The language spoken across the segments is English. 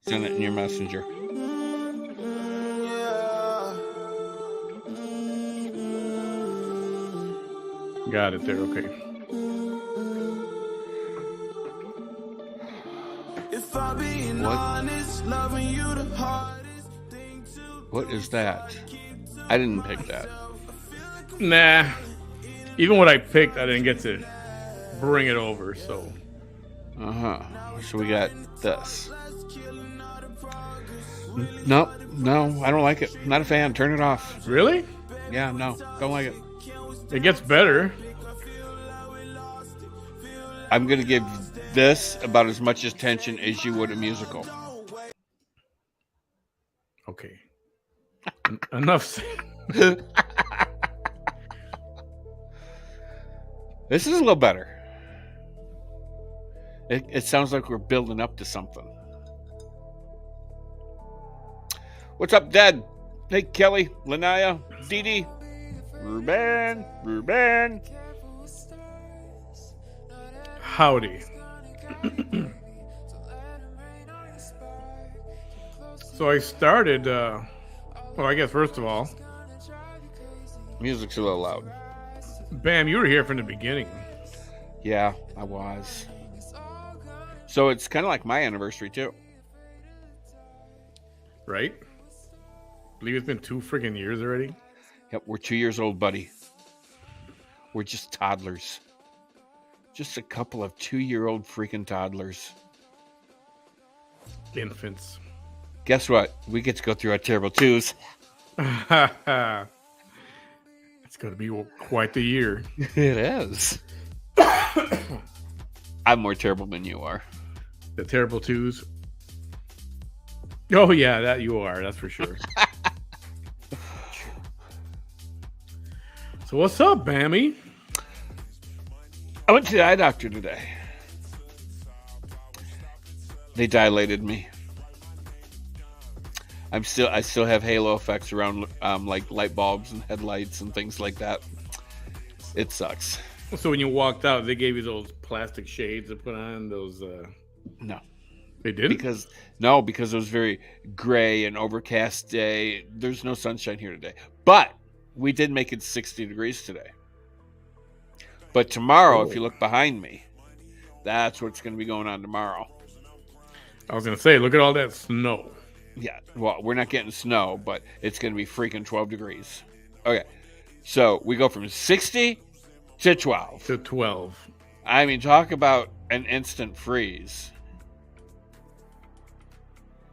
Send it in your messenger. Got it there. Okay. What is that? I didn't pick that. Nah. Even what I picked, I didn't get to bring it over. So. So we got this. No, I don't like it. Not a fan. Turn it off. Really? Yeah, no, don't like it. It gets better. I'm going to give this about as much attention as you would a musical. Okay. Enough said. This is a little better. It sounds like we're building up to something. What's up, Dad? Hey, Kelly, Lanaya, Dee Dee, Ruben. Howdy. So I started, well, I guess first of all, Music's a little loud. Bam, you were here from the beginning. Yeah, I was. So it's kind of like my anniversary, too. Right? I believe it's been 2 freaking years already. Yep, we're 2 years old, buddy. We're just toddlers. Just a couple of 2-year-old freaking toddlers. Infants. Guess what? We get to go through our terrible twos. It's going to be quite the year. It is. I'm more terrible than you are. The terrible twos. Oh, yeah, that you are. That's for sure. So what's up, Bammy? I went to the eye doctor today. They dilated me. I still have halo effects around like light bulbs and headlights and things like that. It sucks. So when you walked out, they gave you those plastic shades to put on those. No, they didn't. Because it was very gray and overcast day. There's no sunshine here today, but we did make it 60 degrees today. But tomorrow, if you look behind me, that's what's going to be going on tomorrow. I was going to say, look at all that snow. Yeah, well, we're not getting snow, but it's going to be freaking 12 degrees. Okay, so we go from 60 to 12. To 12. I mean, talk about an instant freeze.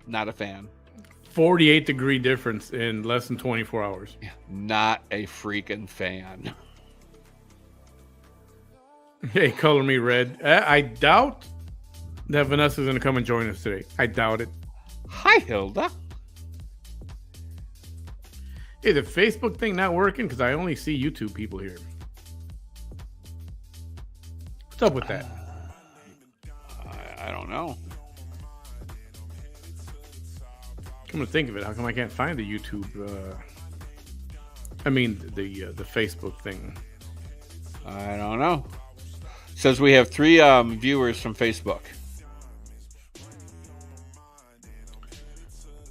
Not a fan. 48-degree difference in less than 24 hours. Yeah, not a freaking fan. Hey, color me red. I doubt that Vanessa's going to come and join us today. I doubt it. Hi, Hilda. Hey, the Facebook thing not working because I only see YouTube people here. What's up with that? I don't know. Come to think of it, how come I can't find the YouTube? The Facebook thing. I don't know. It says we have 3 viewers from Facebook.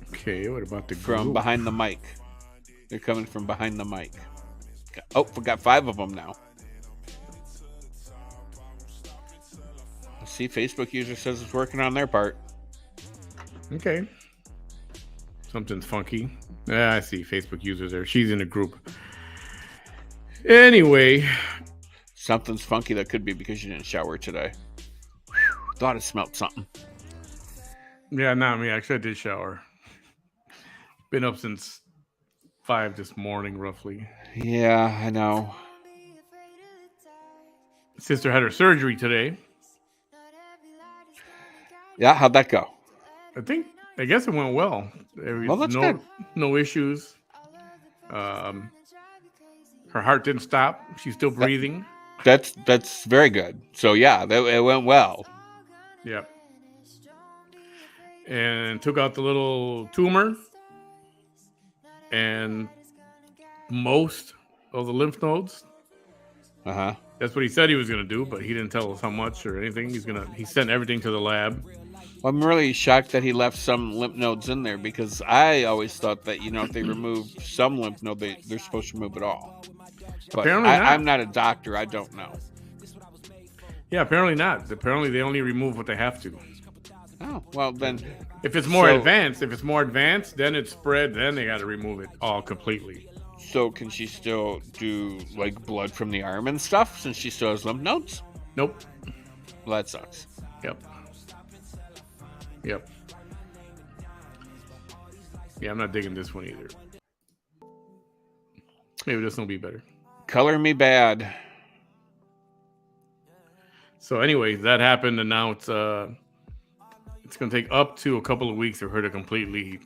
Okay, what about the from group? behind the mic? They're coming from behind the mic. Oh, we got 5 of them now. See, Facebook user says it's working on their part. Okay. Something's funky. I see Facebook users there. She's in a group. Anyway. Something's funky. That could be because you didn't shower today. Whew, thought it smelled something. Yeah, not me. Actually, I did shower. Been up since 5 this morning, roughly. Yeah, I know. Sister had her surgery today. Yeah, how'd that go? I guess it went well. There was That's good. No issues. Her heart didn't stop. She's still breathing. That's very good. So yeah, it went well. Yep. And took out the little tumor and most of the lymph nodes. Uh-huh. That's what he said he was going to do, but he didn't tell us how much or anything. He sent everything to the lab. I'm really shocked that he left some lymph nodes in there because I always thought that, if they remove some lymph node, they're supposed to remove it all. But Apparently not. I'm not a doctor. I don't know. Yeah, apparently not. Apparently they only remove what they have to. Oh, well then. If it's more advanced, then it's spread, then they got to remove it all completely. So can she still do like blood from the arm and stuff since she still has lymph nodes? Nope. Well, that sucks. Yep. Yeah, I'm not digging this one either. Maybe this one will be better. Color me bad. So anyway, that happened, and now it's going to take up to a couple of weeks for her to completely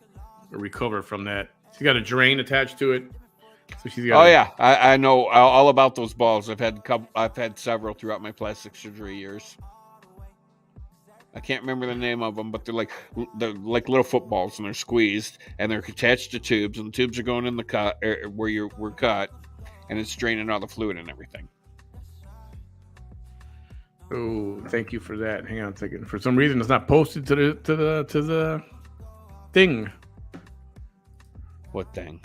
recover from that. She's got a drain attached to it. So she's got yeah, I know all about those balls. I've had several throughout my plastic surgery years. I can't remember the name of them, but they're like little footballs, and they're squeezed, and they're attached to tubes, and the tubes are going in the cut where we're cut, and it's draining all the fluid and everything. Oh, thank you for that. Hang on a second. For some reason, it's not posted to the thing. What thing?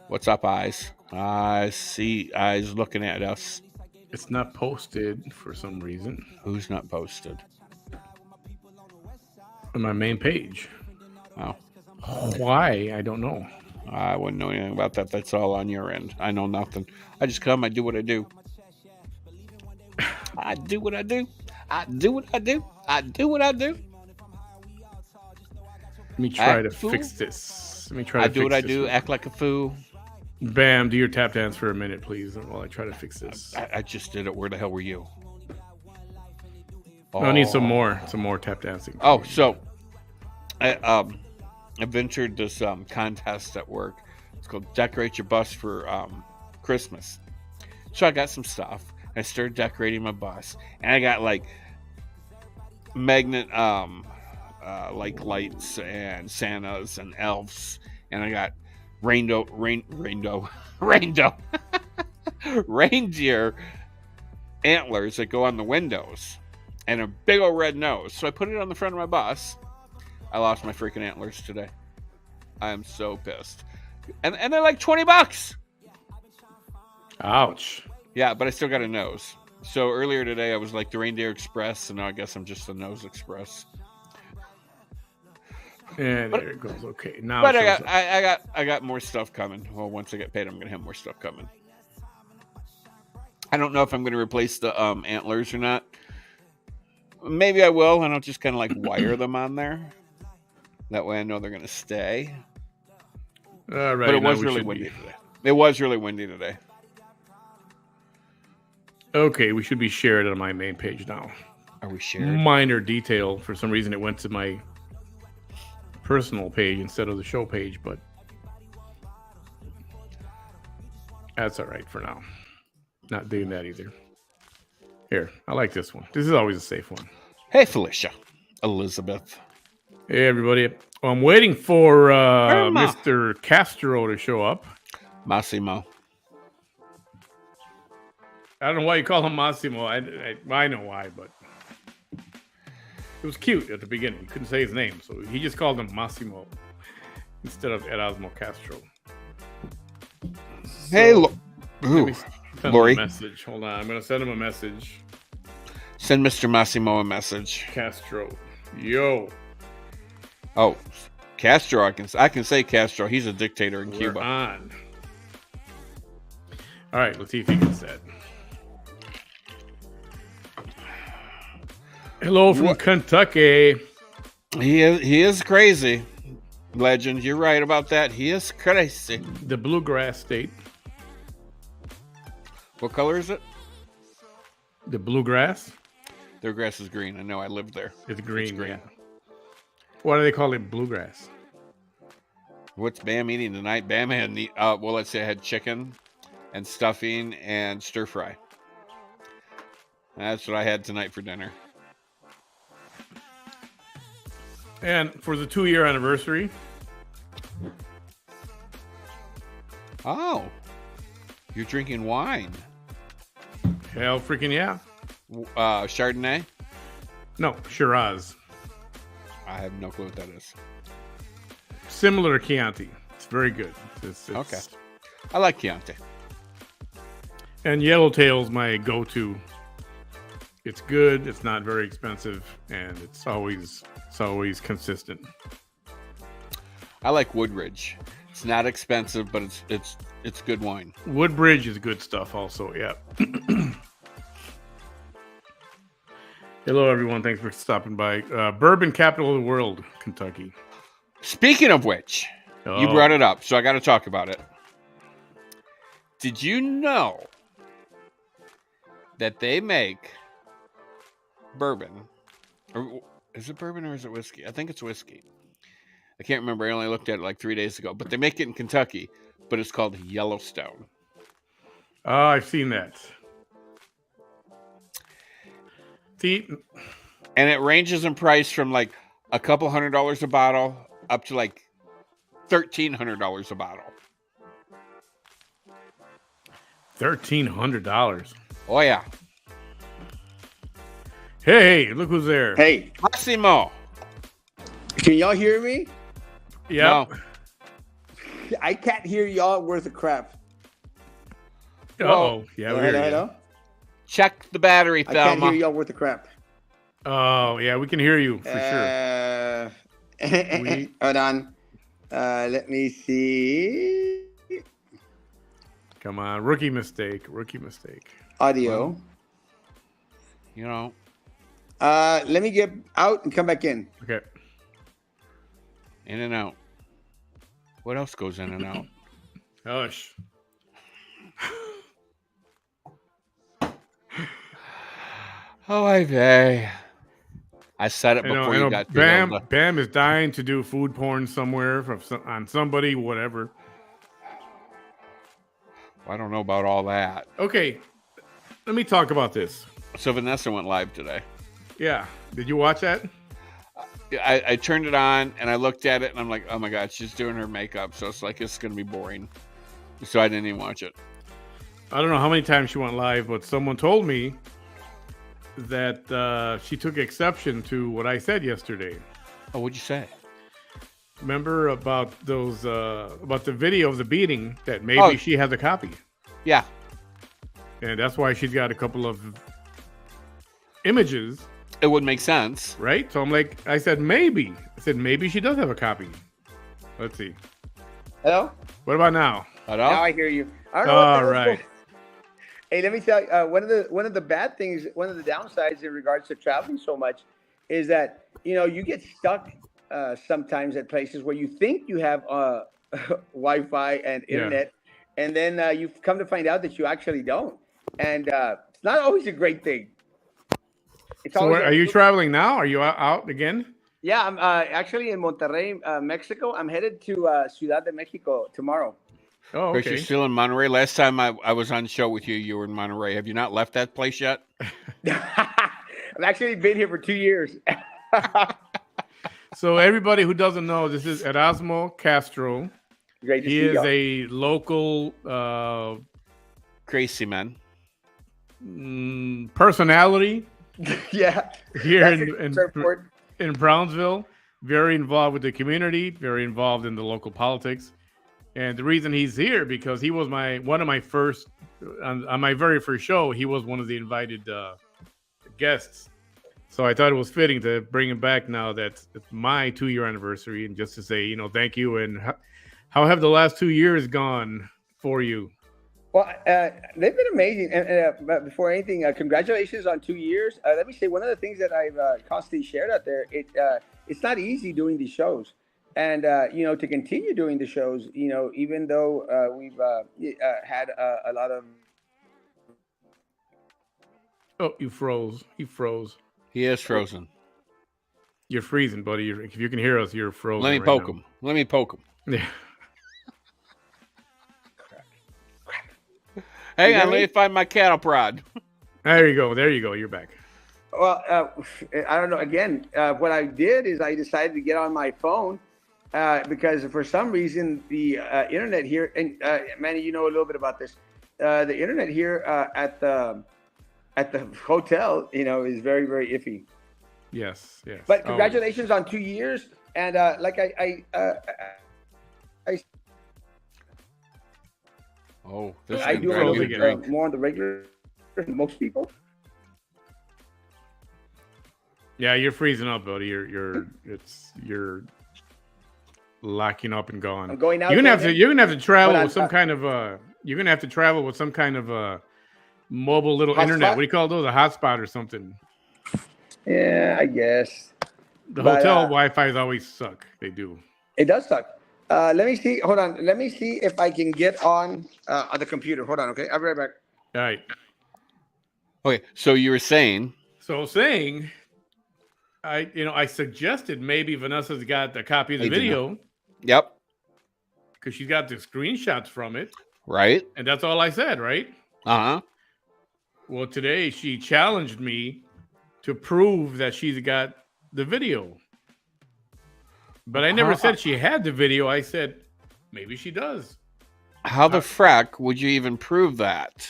What's up, eyes? I see eyes looking at us. It's not posted for some reason. Who's not posted? On my main page. Oh. Why? I don't know. I wouldn't know anything about that. That's all on your end. I know nothing. I just come. I do what I do. I do what I do. I do what I do. I do what I do. Let me try to fix this. I do what I do. Act like a fool. Bam, do your tap dance for a minute, please, while I try to fix this. I just did it. Where the hell were you? I need some more tap dancing. Oh, so I ventured this contest at work. It's called Decorate Your Bus for Christmas. So I got some stuff. I started decorating my bus, and I got like magnet like lights and Santas and elves, and I got reindeer antlers that go on the windows, and a big old red nose. So I put it on the front of my bus. I lost my freaking antlers today. I am so pissed, and they're like $20. Ouch. Yeah, but I still got a nose. So earlier today I was like the Reindeer Express, and now I guess I'm just the Nose Express. And there it goes. Okay, now. But I got more stuff coming. Well, once I get paid, I'm gonna have more stuff coming. I don't know if I'm gonna replace the antlers or not. Maybe I will, and I'll just kind of like wire them on there. That way I know they're gonna stay. All right. But it was really windy today. It was really windy today. Okay, we should be shared on my main page now. Are we shared? Minor detail. For some reason, it went to my personal page instead of the show page, but that's all right for now. Not doing that either. Here, I like this one. This is always a safe one. Hey, Felicia. Elizabeth. Hey, everybody. Well, I'm waiting for Mr. Castro to show up. Massimo. I don't know why you call him Massimo. I know why, but it was cute at the beginning. He couldn't say his name, so he just called him Massimo instead of Erasmo Castro. So, hey, Lori. Message. Hold on, I'm gonna send him a message. Send Mr. Massimo a message. Castro, yo. Oh, Castro. I can say Castro. He's a dictator in Cuba. On. All right, let's see if he gets that. Hello from Kentucky. He is crazy. Legend, you're right about that. He is crazy. The bluegrass state. What color is it? The bluegrass. Their grass is green. I know. I lived there. It's green. Yeah. Why do they call it bluegrass? What's Bam eating tonight? Bam had well, let's say I had chicken and stuffing and stir fry. That's what I had tonight for dinner. And for the 2-year anniversary. Oh, you're drinking wine. Hell freaking yeah. Chardonnay? No, Shiraz. I have no clue what that is. Similar to Chianti. It's very good. It's Okay. I like Chianti. And Yellowtail's my go-to. It's good. It's not very expensive, and it's always consistent. I like Woodridge. It's not expensive, but it's good wine. Woodbridge is good stuff, also. Yeah. Hello, everyone. Thanks for stopping by. Bourbon capital of the world, Kentucky. Speaking of which, you brought it up, so I got to talk about it. Did you know that they make bourbon? Or is it bourbon or is it whiskey? I think it's whiskey. I can't remember. I only looked at it like 3 days ago. But they make it in Kentucky, but it's called Yellowstone. I've seen that. And it ranges in price from like a couple $100 a bottle up to like $1,300 a bottle. $1,300. Oh yeah. Hey, look who's there. Hey, Massimo. can y'all hear me? Yeah. No. I can't hear y'all worth of crap. Oh, yeah. We hear you. Hello? Check the battery, I can't Thelma. hear y'all worth of crap. Oh, yeah, we can hear you for sure. Hold on. Let me see. Come on, rookie mistake. Audio. Well, you know. Let me get out and come back in. Okay. In and out. What else goes in and out? Hush. Oh, I said it before you got to Bam is dying to do food porn somewhere on somebody, whatever. I don't know about all that. Okay, let me talk about this. So Vanessa went live today. Yeah, did you watch that? I turned it on and I looked at it and I'm like, oh my God, she's doing her makeup. So it's like, it's going to be boring. So I didn't even watch it. I don't know how many times she went live, but someone told me that she took exception to what I said yesterday. Oh, what'd you say? Remember about those about the video of the beating that maybe she has a copy. Yeah. And that's why she's got a couple of images. It would make sense. Right? So I said maybe. I said maybe she does have a copy. Let's see. Hello? What about now? Hello? Now I hear you. I don't know All right. Hey, let me tell you, one of the bad things, one of the downsides in regards to traveling so much is that, you get stuck sometimes at places where you think you have Wi-Fi and internet, and then you've come to find out that you actually don't. And it's not always a great thing. So are you traveling now? Are you out again? Yeah, I'm actually in Monterrey, Mexico. I'm headed to Ciudad de Mexico tomorrow. Oh, Chris, okay. you're still in Monterey. Last time I was on the show with you, you were in Monterey. Have you not left that place yet? I've actually been here for 2 years. So everybody who doesn't know, this is Erasmo Castro. Great to he see is y'all. a local Crazy man. personality Yeah. here Airport. in Brownsville. Very involved with the community. Very involved in the local politics. And the reason he's here because he was one of my first on my very first show. He was one of the invited guests. So I thought it was fitting to bring him back now that it's my 2-year anniversary, and just to say, thank you. And how have the last 2 years gone for you? Well, they've been amazing. And but before anything, congratulations on 2 years. Let me say one of the things that I've constantly shared out there. It's not easy doing these shows, and to continue doing the shows. Even though we've had a lot of. Oh, you froze. He froze. He is frozen. You're freezing, buddy. If you can hear us, you're frozen. Let me poke him. Let me poke him. Yeah. Hang on, let me find my cattle prod. There you go. You're back. Well, I don't know. Again, what I did is I decided to get on my phone because for some reason the internet here, and Manny, you know a little bit about this. The internet here at the hotel, is very, very iffy. Yes. But Oh, congratulations on 2 years. And like Oh, this I should do a drive little you to Frozen. bit drink. more on the regular than most people. yeah, you're freezing up, buddy. You're locking up and gone. I'm going out. You're gonna have to. then. You're gonna have to travel Hold with on, some kind of. You're gonna have to travel with some kind of mobile little internet. hotspot? What do you call those? A hotspot or something. Yeah, I guess. The But hotel Wi-Fi's always suck. They do. it does suck. Let me see. Hold on. Let me see if I can get on the computer. Hold on. Okay, I'll be right back. All right. Okay, so you were saying, So saying, I suggested maybe Vanessa's got a copy of the I did not. video yep, because she's got the screenshots from it, right? and that's all I said, right? Uh-huh. Well, today she challenged me to prove that she's got the video. But I never said she had the video. I said maybe she does. How the frack would you even prove that?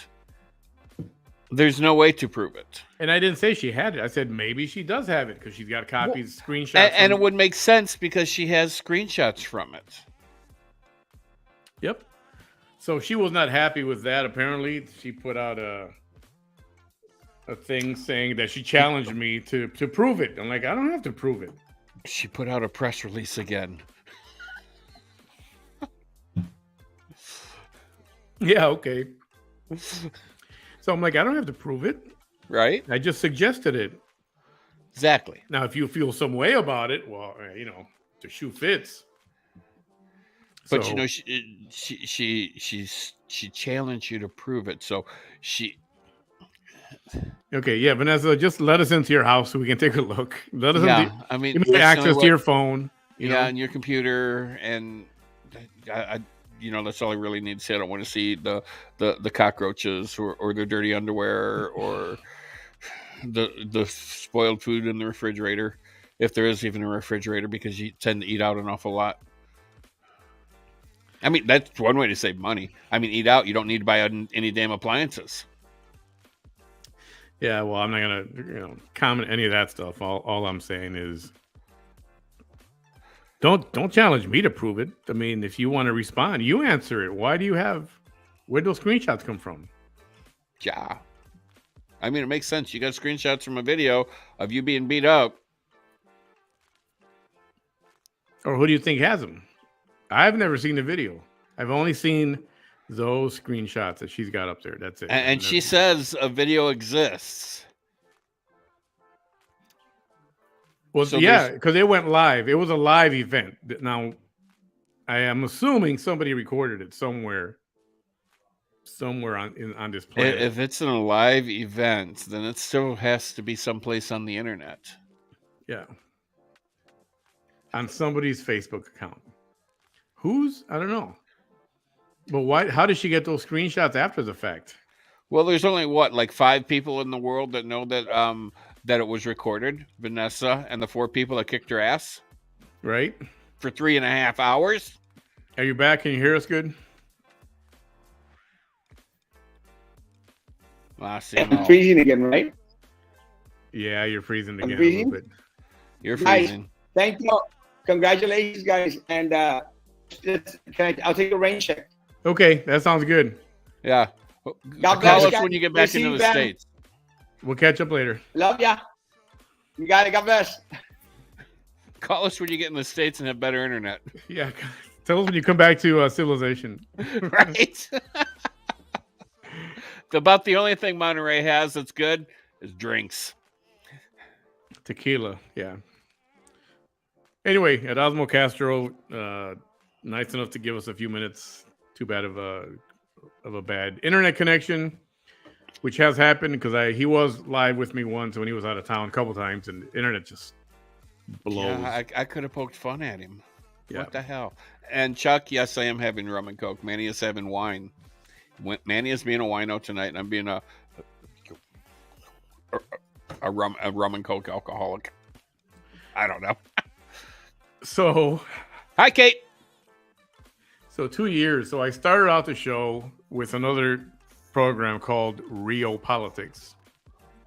There's no way to prove it. And I didn't say she had it. I said maybe she does have it because she's got copies, screenshots. And it would make sense because she has screenshots from it. Yep. So she was not happy with that. Apparently, she put out a thing saying that she challenged me to prove it. I'm like, I don't have to prove it. She put out a press release again. Yeah, okay. So I'm like, I don't have to prove it. Right? I just suggested it. Exactly. Now, if you feel some way about it, well, the shoe fits. But So- she challenged you to prove it. So she Okay, yeah, Vanessa, just let us into your house so we can take a look. Let us I mean give me that's access not to your phone. You know? and your computer, and I that's all I really need to say. I don't want to see the cockroaches or the dirty underwear or the spoiled food in the refrigerator, if there is even a refrigerator, because you tend to eat out an awful lot. I mean, that's one way to save money. I mean, eat out. You don't need to buy any damn appliances. Yeah, well, I'm not gonna comment any of that stuff. All I'm saying is don't challenge me to prove it. I mean, if you want to respond, you answer it. Where'd those screenshots come from? Yeah. I mean, it makes sense. You got screenshots from a video of you being beat up. Or who do you think has them? I've never seen the video. I've only seen those screenshots that she's got up there. That's it. And she says a video exists. Well, So yeah, because it went live. It was a live event. Now, I am assuming somebody recorded it somewhere on this planet. If it's in a live event, then it still has to be someplace on the internet. Yeah. On somebody's Facebook account. Whose? I don't know. But why? How did she get those screenshots after the fact? Well, there's only like 5 people in the world that know that that it was recorded. Vanessa and the 4 people that kicked her ass Right? for 3.5 hours. Are you back? Can you hear us good? I'm freezing again, right? Yeah, you're freezing again a freezing? little bit. You're Guys, freezing. thank you. Congratulations, guys. And I'll take a rain check. Okay, that sounds good. Yeah. God Call bless, us guys. when you get back See into you, the man. States. We'll catch up later. Love ya. You got it. God bless. Call us when you get in the States and have better internet. Yeah, tell us when you come back to civilization. Right? About the only thing Monterey has that's good is drinks. Tequila, yeah. Anyway, Erasmo Castro, nice enough to give us a few minutes. Too bad of a bad internet connection, which has happened because he was live with me once when he was out of town a couple times, and the internet just blows. Yeah, I could have poked fun at him. Yeah. What the hell? And Chuck, yes, I am having rum and coke. Manny is having wine. Manny is being a wino tonight, and I'm being a rum and coke alcoholic. I don't know. So, Hi, Kate. so 2 years. So I started out the show with another program called Rio Politics.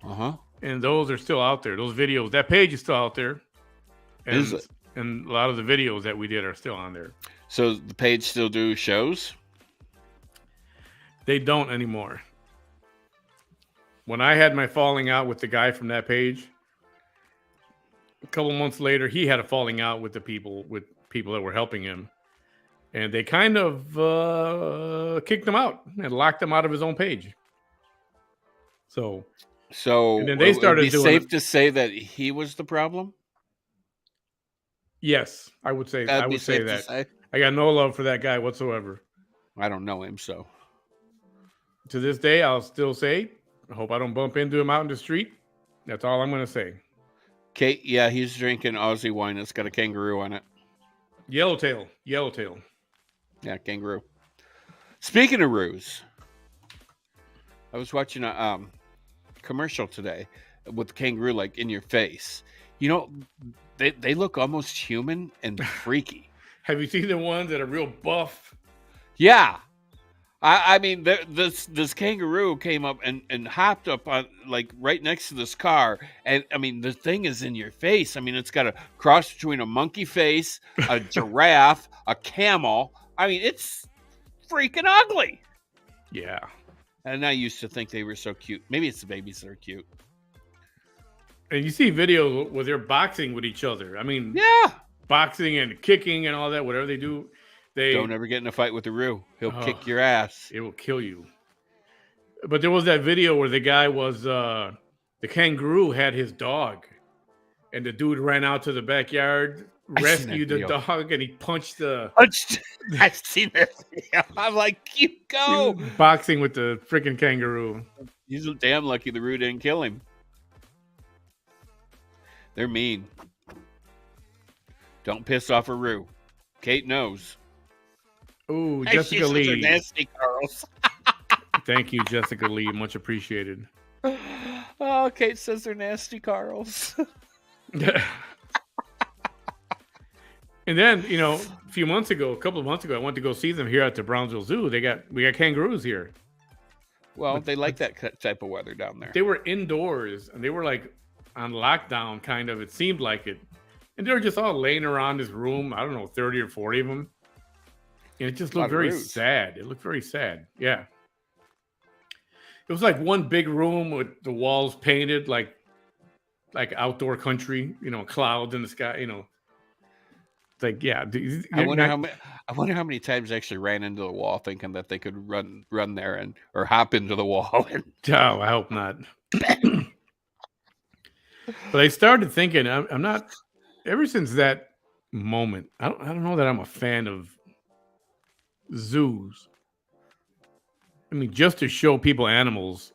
Uh-huh. and those are still out there. Those videos, that page is still out there, and Is it? and a lot of the videos that we did are still on there. So the page still do shows? They don't anymore. When I had my falling out with the guy from that page, a couple months later, he had a falling out with people that were helping him, and they kind of kicked him out and locked him out of his own page. So and then they it would started be doing safe it. to say that he was the problem? Yes, I would say That'd I be would say safe to that. say? I got no love for that guy whatsoever. I don't know him, so To this day, I'll still say, I hope I don't bump into him out in the street. That's all I'm going to say. Kate, yeah, he's drinking Aussie wine. It's got a kangaroo on it. Yellowtail. Yeah, kangaroo. Speaking of roos, I was watching a commercial today with the kangaroo like in your face. You know, they look almost human and freaky. Have you seen the ones that are real buff? Yeah. I mean, this kangaroo came up and hopped up on like right next to this car, and I mean the thing is in your face. I mean, it's got a cross between a monkey face, a giraffe, a camel. I mean, it's freaking ugly. Yeah. And I used to think they were so cute. Maybe it's the babies that are cute. And you see videos where they're boxing with each other. I mean, Yeah. boxing and kicking and all that, whatever they do. Don't ever get in a fight with the Roo. He'll kick your ass. It will kill you. But there was that video where the guy was, the kangaroo had his dog, and the dude ran out to the backyard, rescued the dog, and he punched the. I've seen that video. I'm like, you go. Boxing with the freaking kangaroo. He's damn lucky the Roo didn't kill him. They're mean. Don't piss off a Roo. Kate knows. Ooh, Jessica Lee. Nasty Carls. Thank you, Jessica Lee. Much appreciated. Oh, Kate says they're nasty Carls. And then, a couple of months ago, I went to go see them here at the Brownsville Zoo. We got kangaroos here. Well, they like that type of weather down there. They were indoors, and they were like on lockdown, kind of. It seemed like it. And they were just all laying around this room. I don't know, 30 or 40 of them. And it just looked very sad. It looked very sad. Yeah. It was like one big room with the walls painted like outdoor country, clouds in the sky, It's like, yeah. I wonder how many times I actually ran into the wall thinking that they could run there or hop into the wall. Oh, I hope not. But I started thinking, I'm not. Ever since that moment, I don't know that I'm a fan of zoos. I mean, just to show people animals,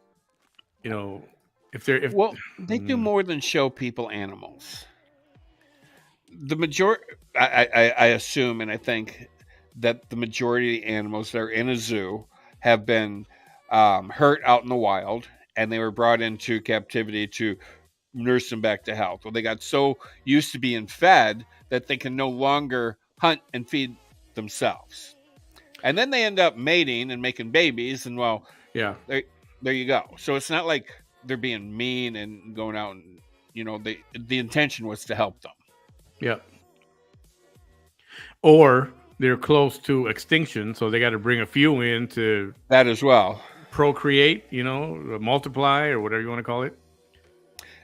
if they do more than show people animals. The majority, I assume, and I think that the majority of the animals that are in a zoo have been hurt out in the wild, and they were brought into captivity to nurse them back to health. Well, they got so used to being fed that they can no longer hunt and feed themselves. And then they end up mating and making babies, and yeah, there you go. So it's not like they're being mean and going out and the intention was to help them. Yeah. Or they're close to extinction, so they got to bring a few in to that as well. Procreate, multiply, or whatever you want to call it.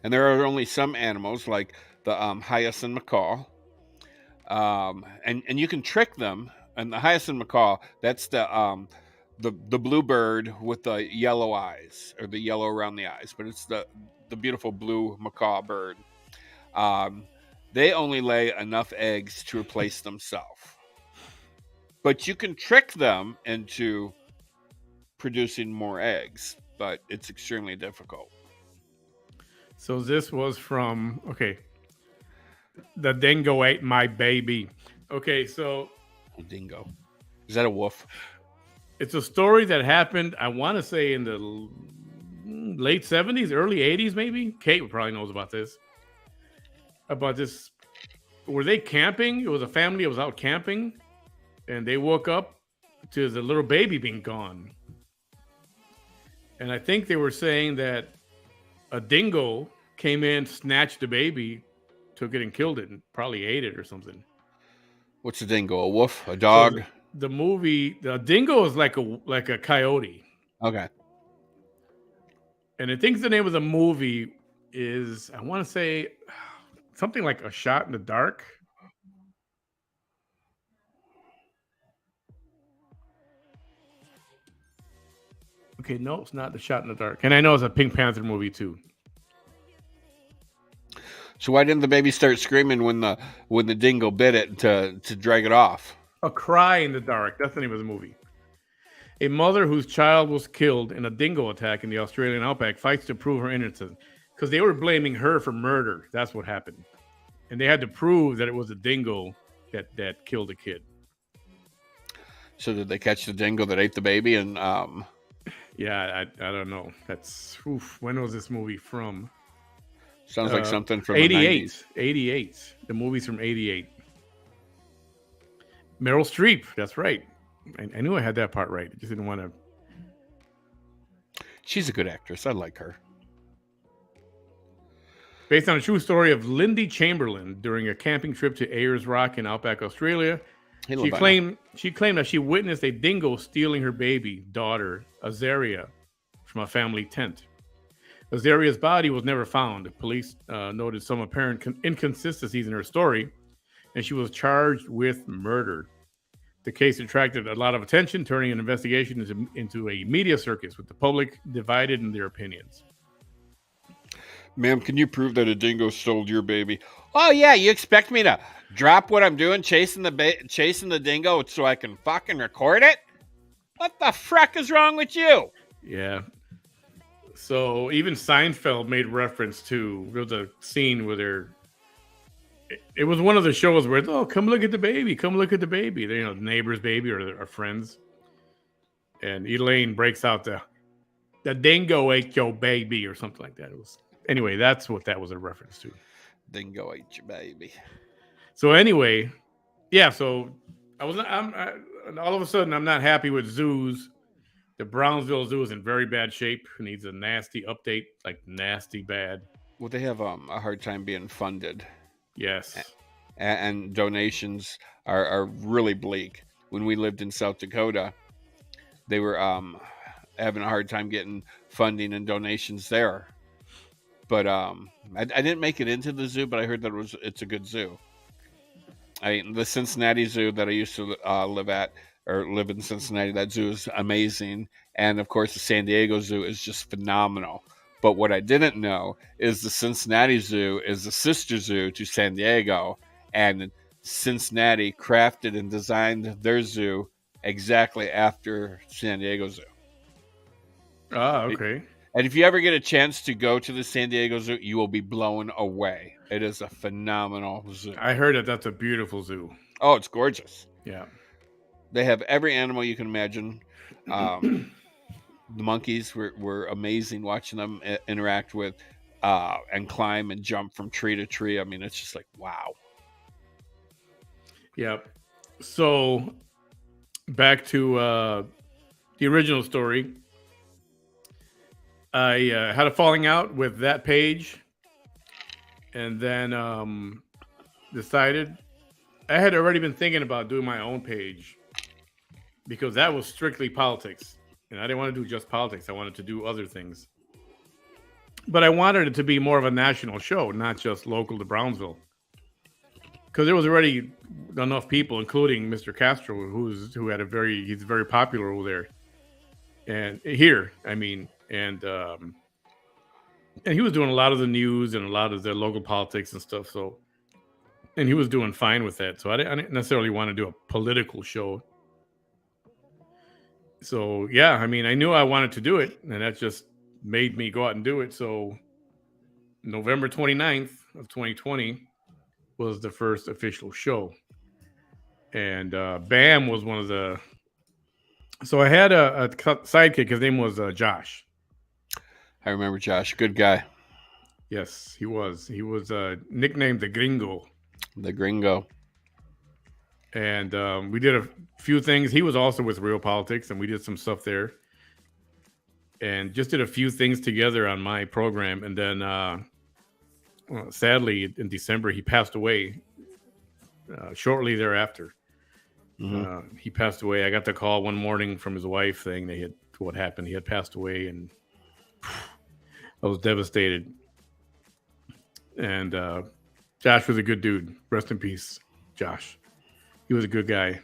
And there are only some animals like the hyacinth macaw, and you can trick them. And the hyacinth macaw, that's the blue bird with the yellow eyes, or the yellow around the eyes, but it's the beautiful blue macaw bird. They only lay enough eggs to replace themselves, but you can trick them into producing more eggs, but it's extremely difficult. So this was from, the dingo ate my baby. Okay, so. A dingo. Is that a wolf? It's a story that happened, I want to say, in the late 70s, early 80s, maybe. Kate probably knows about this. Were they camping? It was a family that was out camping, and they woke up to the little baby being gone. And I think they were saying that a dingo came in, snatched the baby, took it and killed it, and probably ate it or something. What's a dingo? A wolf? A So dog? the movie, the dingo is like a coyote, Okay. and I think the name of the movie is, I want to say something like A Shot in the Dark. Okay, no, it's not The Shot in the Dark, and I know it's a Pink Panther movie too. So why didn't the baby start screaming when the dingo bit it to drag it off? A Cry in the Dark. That's the name of the movie. A mother whose child was killed in a dingo attack in the Australian outback fights to prove her innocence, because they were blaming her for murder. That's what happened, and they had to prove that it was a dingo that killed a kid. So did they catch the dingo that ate the baby? And Yeah, I don't know. That's when was this movie from? sounds like something from the 88. 90s. 88. The movie's from 88. Meryl Streep. That's right. I knew I had that part right. I just didn't want to. She's a good actress. I like her. Based on a true story of Lindy Chamberlain during a camping trip to Ayers Rock in outback Australia. Hey, She Levina. claimed that she witnessed a dingo stealing her baby daughter, Azaria, from a family tent. Azaria's body was never found. Police noted some apparent inconsistencies in her story, and she was charged with murder. The case attracted a lot of attention, turning an investigation into a media circus with the public divided in their opinions. Ma'am, can you prove that a dingo stole your baby? Oh yeah, you expect me to drop what I'm doing, chasing the dingo, so I can fucking record it? What the frack is wrong with you? Yeah. So even Seinfeld made reference to, there was a scene where it was one of the shows where, oh, come look at the baby, come look at the baby. You know, the neighbor's baby or our friends. And Elaine breaks out the dingo ate your baby or something like that. It was, anyway, that's what that was a reference to. Dingo ate your baby. So anyway, yeah. So all of a sudden I'm not happy with zoos. The Brownsville Zoo is in very bad shape. It needs a nasty update, like nasty bad. Well, they have a hard time being funded, Yes. and donations are really bleak. When we lived in South Dakota, they were having a hard time getting funding and donations there. But I didn't make it into the zoo, but I heard that it's a good zoo. The Cincinnati Zoo that I used to live in Cincinnati, that zoo is amazing. And of course, the San Diego Zoo is just phenomenal. But what I didn't know is the Cincinnati Zoo is the sister zoo to San Diego. And Cincinnati crafted and designed their zoo exactly after San Diego Zoo. Ah, okay. And if you ever get a chance to go to the San Diego Zoo, you will be blown away. It is a phenomenal zoo. I heard that that's a beautiful zoo. Oh, it's gorgeous. Yeah. They have every animal you can imagine. The monkeys were amazing watching them interact with and climb and jump from tree to tree. I mean, it's just like, wow. Yeah. So back to the original story. I had a falling out with that page, and then decided I had already been thinking about doing my own page because that was strictly politics, and I didn't want to do just politics. I wanted to do other things, but I wanted it to be more of a national show, not just local to Brownsville, because there was already enough people, including Mr. Castro, he's very popular over there, and here, I mean. And he was doing a lot of the news and a lot of the local politics and stuff. So, and he was doing fine with that. So I didn't necessarily want to do a political show. So yeah, I mean, I knew I wanted to do it, and that just made me go out and do it. So November 29th of 2020 was the first official show. And Bam was one of the... So I had a sidekick. His name was Josh. I remember Josh. Good guy. Yes, he was. He was nicknamed the Gringo. The Gringo. And we did a few things. He was also with Real Politics, and we did some stuff there. And just did a few things together on my program. And then sadly, in December, he passed away. Shortly thereafter, he passed away. I got the call one morning from his wife saying they had what happened. He had passed away, and I was devastated. And Josh was a good dude. Rest in peace, Josh. He was a good guy.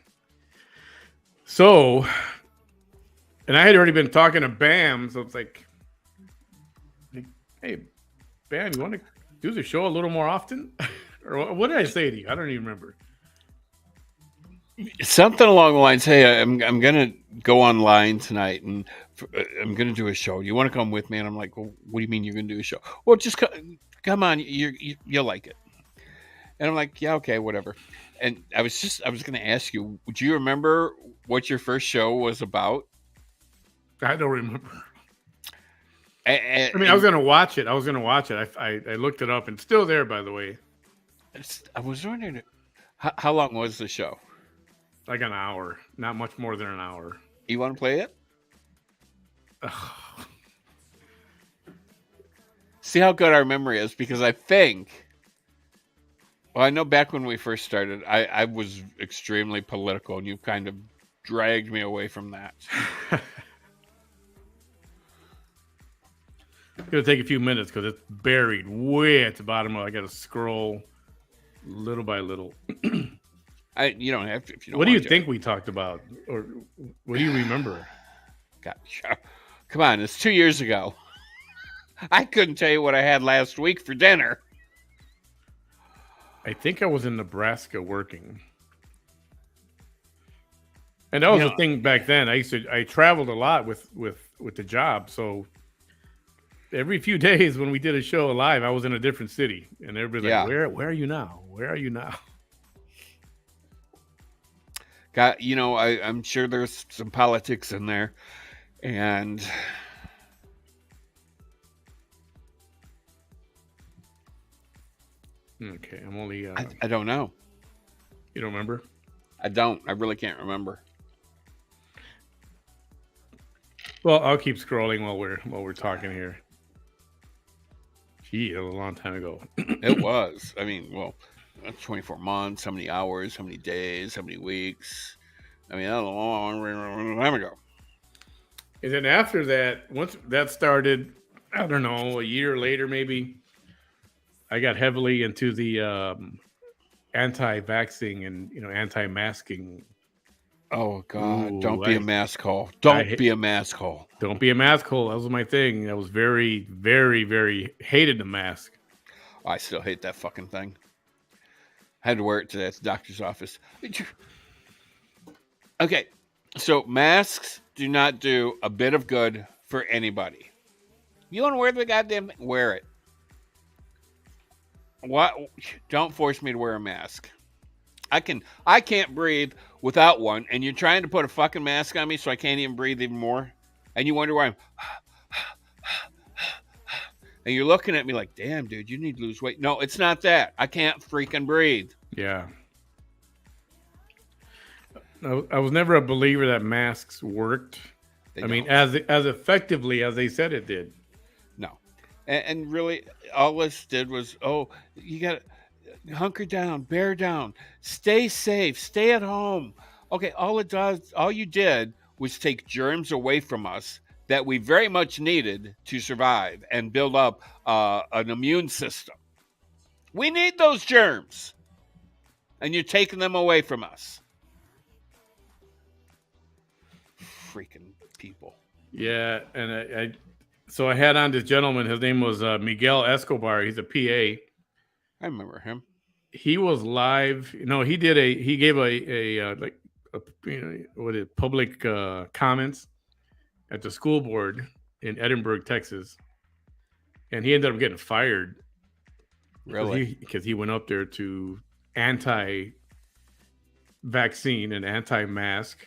So, and I had already been talking to Bam, so it's like, hey, Bam, you want to do the show a little more often? Or what did I say to you? I don't even remember. Something along the lines. Hey, I'm gonna go online tonight, and I'm gonna do a show. You want to come with me? And I'm like, well, what do you mean you're gonna do a show? Well, just come on. You'll like it. And I'm like, yeah, okay, whatever. And I was gonna ask you, do you remember what your first show was about? I don't remember. I mean, I was gonna watch it. I looked it up, and it's still there, by the way. I was wondering, how long was the show? Like an hour, not much more than an hour. You want to play it? See how good our memory is, because I think, well, I know back when we first started, I was extremely political, and you kind of dragged me away from that. It's gonna take a few minutes because it's buried way at the bottom. I got to scroll little by little. You don't have to if you don't. What do you think we talked about, or what do you remember? Gotcha. Come on, it's 2 years ago. I couldn't tell you what I had last week for dinner. I think I was in Nebraska working, and that was the thing back then. I traveled a lot with the job, so every few days when we did a show live, I was in a different city, and everybody's like, "Where are you now? Where are you now?" I'm sure there's some politics in there, and okay, I'm only. I don't know. You don't remember? I don't. I really can't remember. Well, I'll keep scrolling while we're talking here. Gee, a long time ago. It was. I mean, well, 24 months. How many hours? How many days? How many weeks? I mean, that was a long time ago. And then after that, once that started, I don't know, a year later maybe, I got heavily into the anti-vaxxing and anti-masking. Oh God! Ooh, don't be a mask hole. Don't be a mask hole. Don't be a mask hole. That was my thing. I was very, very, very hated the mask. I still hate that fucking thing. I had to wear it today at the doctor's office. Okay, so masks do not do a bit of good for anybody. You want to wear the goddamn thing? Wear it. What? Don't force me to wear a mask. I can't breathe without one, and you're trying to put a fucking mask on me so I can't even breathe even more. And you wonder why I'm and you're looking at me like, damn, dude, you need to lose weight. No, it's not that. I can't freaking breathe. Yeah. I was never a believer that masks worked. I mean, as effectively as they said it did. No. And really, all this did was, you got to hunker down, bear down, stay safe, stay at home. Okay, all you did was take germs away from us that we very much needed to survive and build up an immune system. We need those germs. And you're taking them away from us. Freaking people. Yeah, and so I had on this gentleman. His name was Miguel Escobar. He's a PA. I remember him. He was live. He gave public comments at the school board in Edinburgh, Texas, and he ended up getting fired. Really? Because he went up there to anti-vaccine and anti-mask.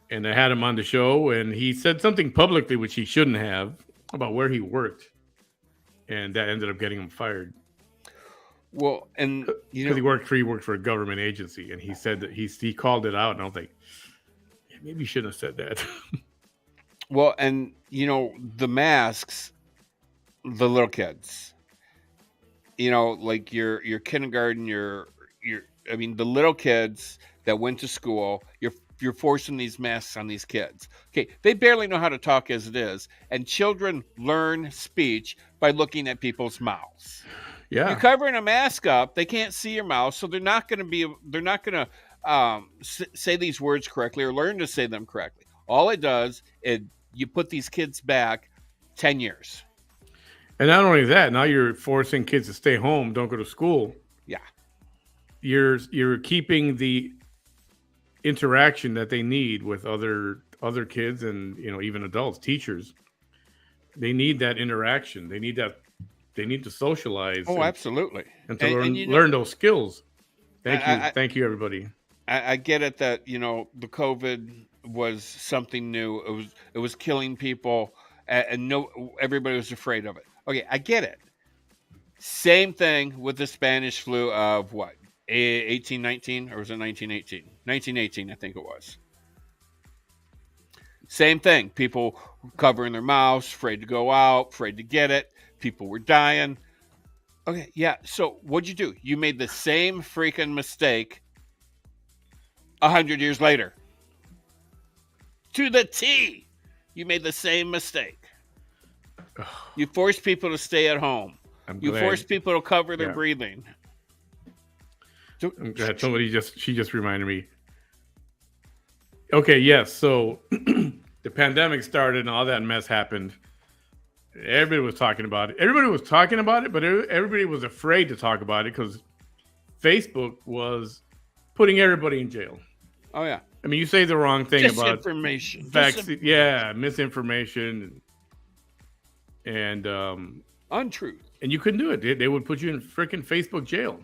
And I had him on the show, and he said something publicly, which he shouldn't have, about where he worked. And that ended up getting him fired. Well, and because he worked for a government agency, and he said that he called it out, and I was like, maybe you shouldn't have said that. Well, and the masks, the little kids, like your kindergarten, your I mean the little kids that went to school, you're forcing these masks on these kids. Okay, they barely know how to talk as it is, and children learn speech by looking at people's mouths. You're Yeah. covering a mask up, they can't see your mouth, so they're not going to say these words correctly or learn to say them correctly. All it does is you put these kids back 10 years. And not only that, now you're forcing kids to stay home, don't go to school. Yeah. You're keeping the interaction that they need with other kids and even adults, teachers. They need that interaction. They need to socialize. Oh, absolutely. And to learn those skills. Thank you, everybody. I get it that the COVID was something new. It was killing people, and everybody was afraid of it. Okay, I get it. Same thing with the Spanish flu of what, 1819, or was it 1918? 1918, I think it was. Same thing. People covering their mouths, afraid to go out, afraid to get it. People were dying. Okay, yeah. So what'd you do? You made the same freaking mistake 100 years later. To the T. You made the same mistake. You forced people to stay at home. You forced people to cover their breathing. I'm glad she just reminded me. Okay, yes. So the pandemic started and all that mess happened. Everybody was talking about it. But everybody was afraid to talk about it because Facebook was putting everybody in jail. Oh, yeah. I mean, you say the wrong thing about misinformation. Misinformation and untruth. And you couldn't do it. They would put you in freaking Facebook jail.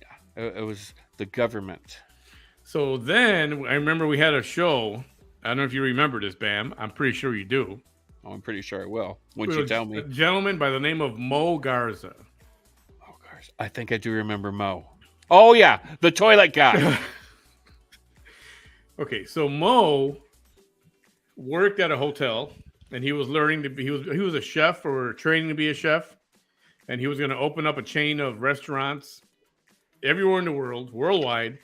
Yeah, it was the government. So then I remember we had a show. I don't know if you remember this, Bam. I'm pretty sure you do. Oh, I'm pretty sure I will. Once you tell me. A gentleman by the name of Mo Garza. Oh, Garza. I think I do remember Mo. Oh, yeah. The toilet guy. Okay, so Mo worked at a hotel, and he was he was a chef or training to be a chef, and he was going to open up a chain of restaurants everywhere in the world, worldwide.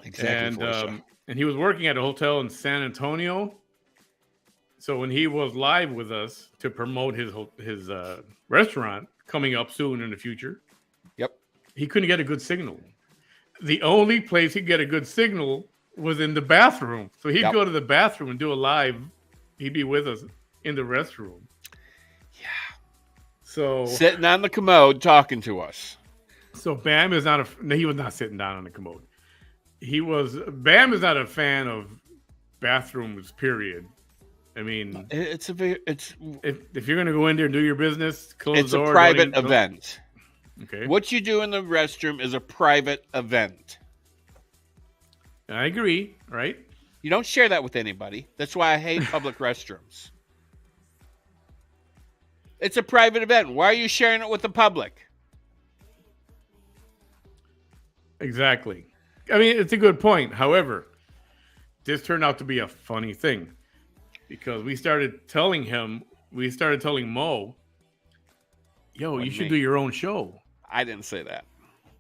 Exactly. And he was working at a hotel in San Antonio. So when he was live with us to promote his restaurant coming up soon in the future, yep, he couldn't get a good signal. The only place he'd get a good signal was in the bathroom. So he'd go to the bathroom and do a live. He'd be with us in the restroom. Yeah. So sitting on the commode talking to us. So Bam is not he was not sitting down on the commode. Bam is not a fan of bathrooms, period. I mean, if you're going to go in there and do your business, close the door. It's a private event. Okay. What you do in the restroom is a private event. I agree, right? You don't share that with anybody. That's why I hate public restrooms. It's a private event. Why are you sharing it with the public? Exactly. I mean, it's a good point. However, this turned out to be a funny thing because we started telling Mo, yo, you should do your own show. I didn't say that.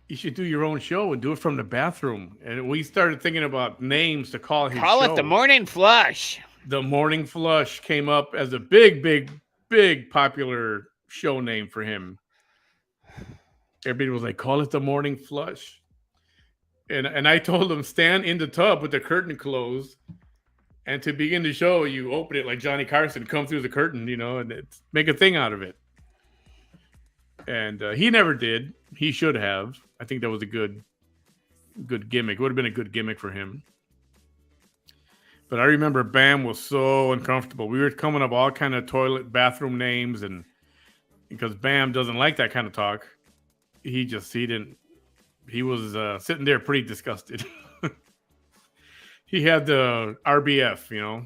You should do your own show and do it from the bathroom. And we started thinking about names to call his show. Call it the Morning Flush. The Morning Flush came up as a big popular show name for him. Everybody was like, call it the Morning Flush. And I told him, stand in the tub with the curtain closed. And to begin the show, you open it like Johnny Carson, come through the curtain, and make a thing out of it. And he never did. He should have. I think that was a good gimmick. It would have been a good gimmick for him. But I remember Bam was so uncomfortable. We were coming up all kind of toilet, bathroom names, and because Bam doesn't like that kind of talk, he was sitting there pretty disgusted. He had the RBF,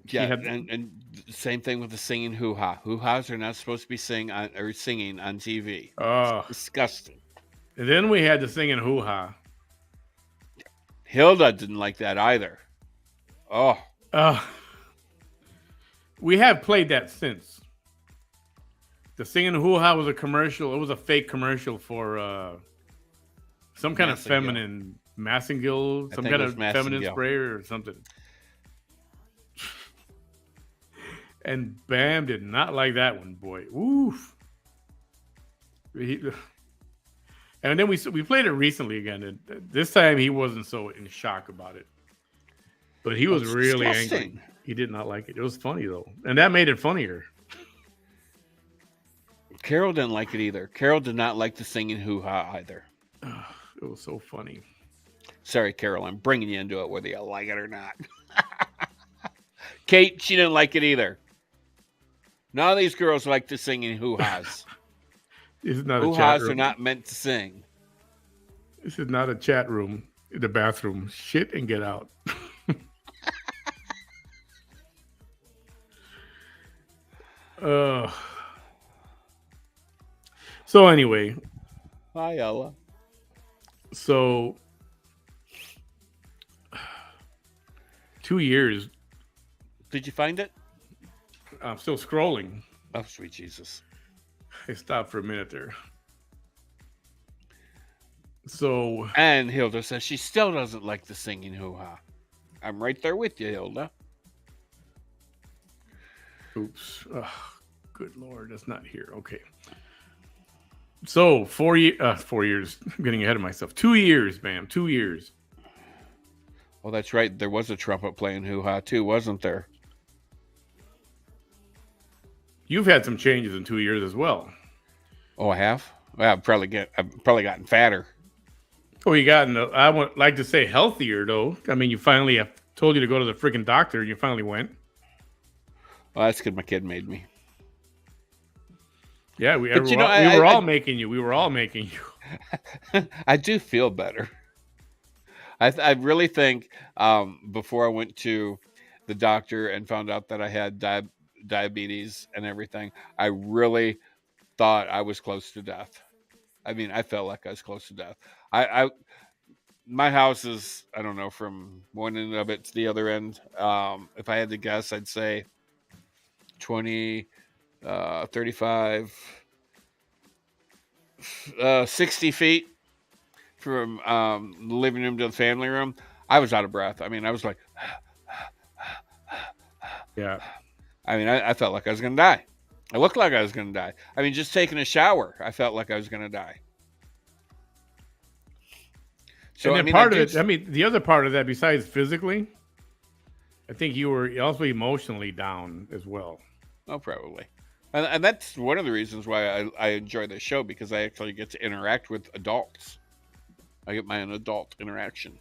Yeah, and same thing with the singing hoo-ha. Hoo-has are not supposed to be singing on TV. Oh, it's disgusting. And then we had the singing hoo-ha. Hilda didn't like that either. Oh. We have played that since. The singing hoo-ha was a commercial. It was a fake commercial for some kind of feminine Massengill, some kind of feminine spray or something. And Bam did not like that one, boy. Oof. And then we played it recently again, and this time he wasn't so in shock about it. But he was really angry. He did not like it. It was funny though, and that made it funnier. Carol didn't like it either. Carol did not like the singing hoo-ha either. It was so funny. Sorry, Carol, I'm bringing you into it whether you like it or not. Kate, she didn't like it either. None of these girls like the singing hoo-has. This is not hoo-has a chat room. are not meant to sing. This is not a chat room. The bathroom. Shit and get out. So anyway. Hi, Ella. So 2 years. Did you find it? I'm still scrolling. Oh, sweet Jesus. I stopped for a minute there. So. And Hilda says she still doesn't like the singing hoo-ha. I'm right there with you, Hilda. Oops. Oh, good Lord. That's not here. Okay. So 4 years. I'm getting ahead of myself. 2 years, Bam. 2 years. Well, that's right. There was a trumpet playing hoo-ha too, wasn't there? You've had some changes in 2 years as well. Oh, I have? Well, I've probably gotten fatter. Oh, you gotten, I would like to say healthier, though. I mean, you finally have told you to go to the freaking doctor, and you finally went. Well, that's because my kid made me. Yeah, we were all making you. We were all making you. I do feel better. I really think before I went to the doctor and found out that I had diabetes and everything, I really thought I was close to death. I mean, I felt like I was close to death. My house is, I don't know, from one end of it to the other end. If I had to guess, I'd say 20, 35, 60 feet from the living room to the family room. I was out of breath. I mean, I was like, yeah. I mean, I felt like I was going to die. I looked like I was going to die. I mean, just taking a shower, I felt like I was going to die. So, and then the other part of that, besides physically, I think you were also emotionally down as well. Oh, probably. And that's one of the reasons why I enjoy this show, because I actually get to interact with adults. I get my own adult interaction.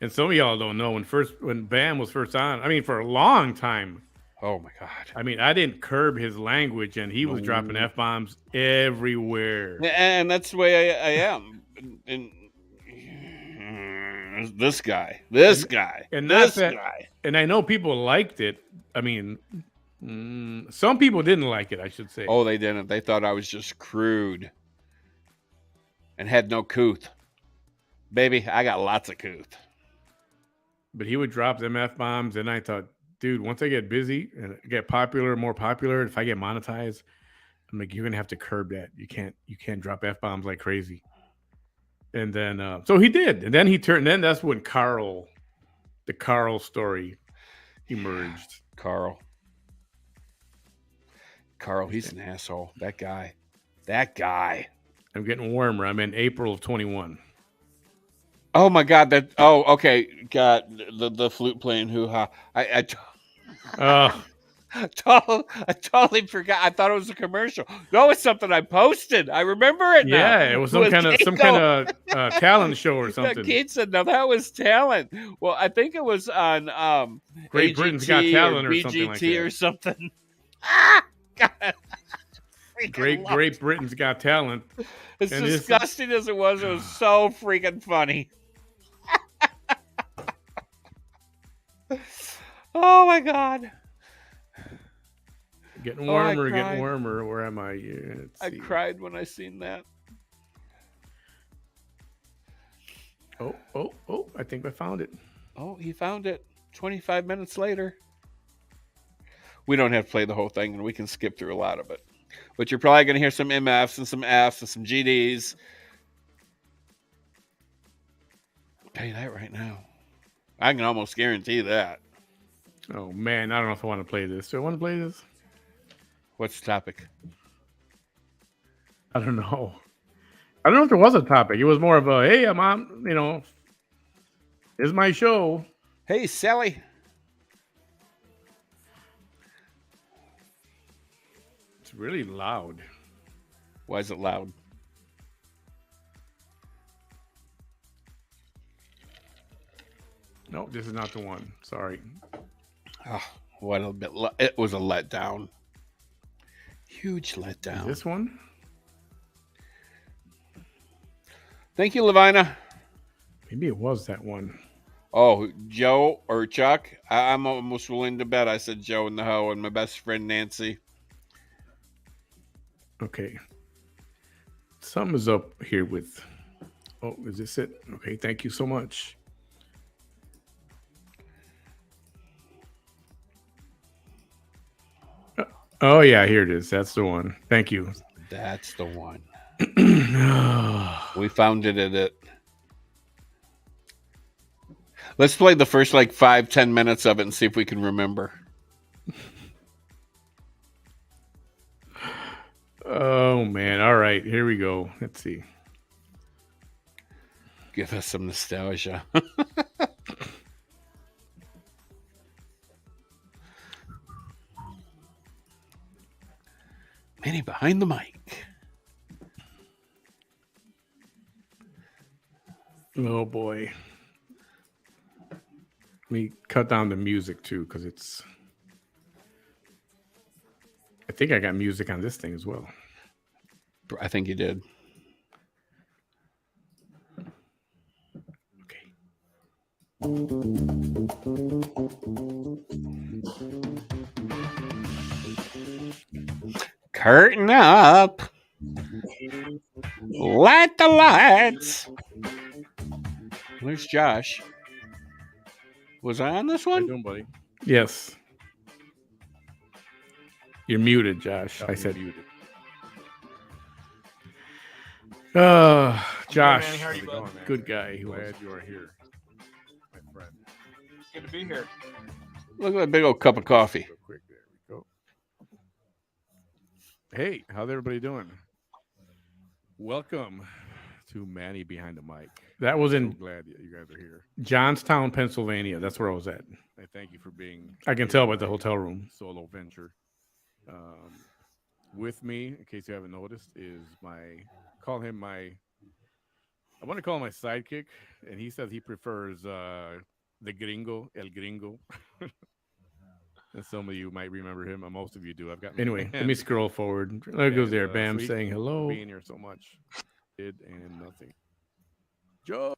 And some of y'all don't know, when Bam was first on, I mean, for a long time. Oh, my God. I mean, I didn't curb his language, and he was dropping F-bombs everywhere. And that's the way I am. And this guy. And I know people liked it. I mean, some people didn't like it, I should say. Oh, they didn't. They thought I was just crude and had no couth. Baby, I got lots of couth. But he would drop them F-bombs, and I thought, dude, once I get busy and get more popular, if I get monetized, I'm like, you're gonna have to curb that. You can't drop F-bombs like crazy. And then so he did. And then then that's when the Carl story emerged. Carl, he's an asshole. That guy. I'm getting warmer. I'm in April of 21. Oh my God! Okay. God, the flute playing hoo-ha. I totally forgot. I thought it was a commercial. No, it's something I posted. I remember it now. Yeah, it was some kind of talent show or something. Kate said, "No, that was talent." Well, I think it was on Great Britain's Got Talent or something like that. Or something. God. Great Britain's Got Talent. As disgusting as it was so freaking funny. Oh my God. Getting warmer. Where am I? I cried when I seen that. Oh, I think I found it. Oh, he found it 25 minutes later. We don't have to play the whole thing, and we can skip through a lot of it. but you're probably going to hear some MFs and some Fs and some GDs. I'll tell you that right now. I can almost guarantee that. Oh man, I don't know if I want to play this. Do I want to play this? What's the topic? I don't know. I don't know if there was a topic. It was more of a, hey, I'm on, this is my show. Hey, Sally. It's really loud. Why is it loud? No, this is not the one. Sorry. Oh, what a bit. It was a letdown. Huge letdown. Is this one? Thank you, Lavina. Maybe it was that one. Oh, Joe or Chuck? I'm almost willing to bet I said Joe in the hoe and my best friend Nancy. Okay. Something is up here with. Oh, is this it? Okay, thank you so much. Oh yeah, here it is. That's the one. Thank you. That's the one. We found it at it. Let's play the first 5-10 minutes of it and see if we can remember. Oh man. All right, here we go. Let's see. Give us some nostalgia. Manny behind the mic. Oh boy. Let me cut down the music too, because it's. I think I got music on this thing as well. I think you did. Okay. Curtain up. Light the lights. There's Josh. Was I on this How you one? doing, buddy? Yes. You're muted, Josh. I said muted. Josh. Hey, Manny, how are you, bud? Man? Good guy. Glad you are here, my friend. Good to be here. Look at that big old cup of coffee. Real quick, there we go. Hey, how's everybody doing? Welcome to Manny Behind the Mic. That was in. So glad you guys are here. Johnstown, Pennsylvania. That's where I was at. I thank you for being. I can tell by the hotel room. Solo venture. With me, in case you haven't noticed, is I want to call him my sidekick, and he says he prefers the gringo, el gringo. And some of you might remember him, and most of you do. Anyway, let me scroll forward. There goes there. Bam, saying hello. Being here so much. Did and nothing. Joe.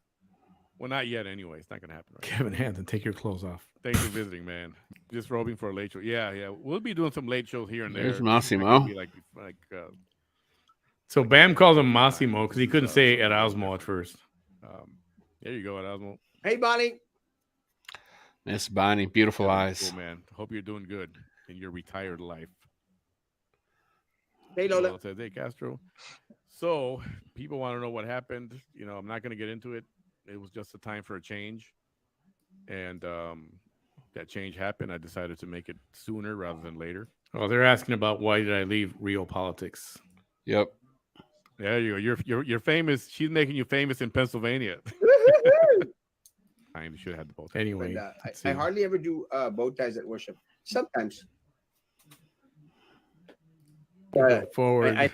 Well, not yet anyway. It's not going to happen right Kevin Hampton, take your clothes off. Thanks for visiting, man. Just robing for a late show. Yeah. We'll be doing some late shows here and there. There's Massimo. So Bam calls him Massimo because he couldn't say Erasmo at first. There you go, Erasmo. Hey, Bonnie. Miss Bonnie, beautiful eyes. Cool, man. Hope you're doing good in your retired life. Hey, Lola. Hey, Castro. So people want to know what happened. I'm not going to get into it. It was just a time for a change. And that change happened. I decided to make it sooner rather than later. Oh, they're asking about why did I leave Rio politics? Yep. There you go. You're famous. She's making you famous in Pennsylvania. I should have had the bow tie. Anyway, I hardly ever do bow ties at worship. Sometimes. Forward.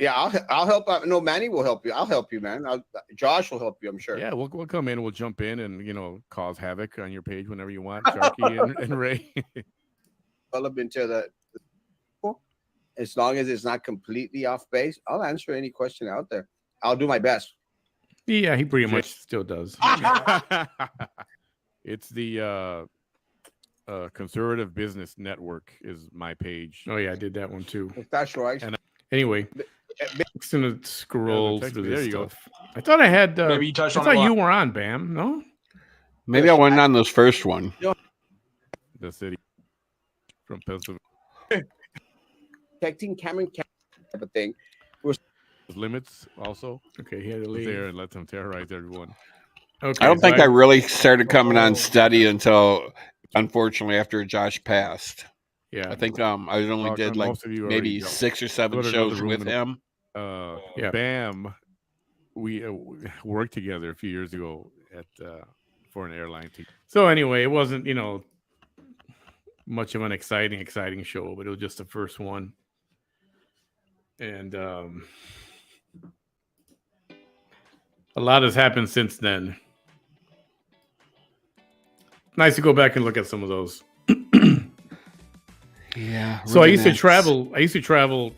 I'll help out. No, Manny will help you. I'll help you, man. Josh will help you, I'm sure. Yeah, we'll come in. We'll jump in and cause havoc on your page whenever you want. Sharky and Ray. Develop into the. As long as it's not completely off base, I'll answer any question out there. I'll do my best. Yeah, he pretty much still does. It's the Conservative Business Network is my page. Oh yeah, I did that one too. That's right. And anyway, I'm just gonna scroll through this stuff. I thought I had. Maybe you touched on. I thought you were on, Bam. No. Maybe I wasn't on this first one. The city from Pennsylvania. Protecting Cameron. type of thing. Limits also. Okay, he had to Was leave. there and let them terrorize everyone. Okay, I don't think I really started coming on Oh. steady until, unfortunately, after Josh passed. Yeah. I think I only did like most of you maybe already 6 or 7 go to another shows room with and- him. Yeah. Bam, we worked together a few years ago at for an airline team. So anyway, it wasn't, much of an exciting show, but it was just the first one. And a lot has happened since then. Nice to go back and look at some of those. Yeah. So I used to travel. I used to travel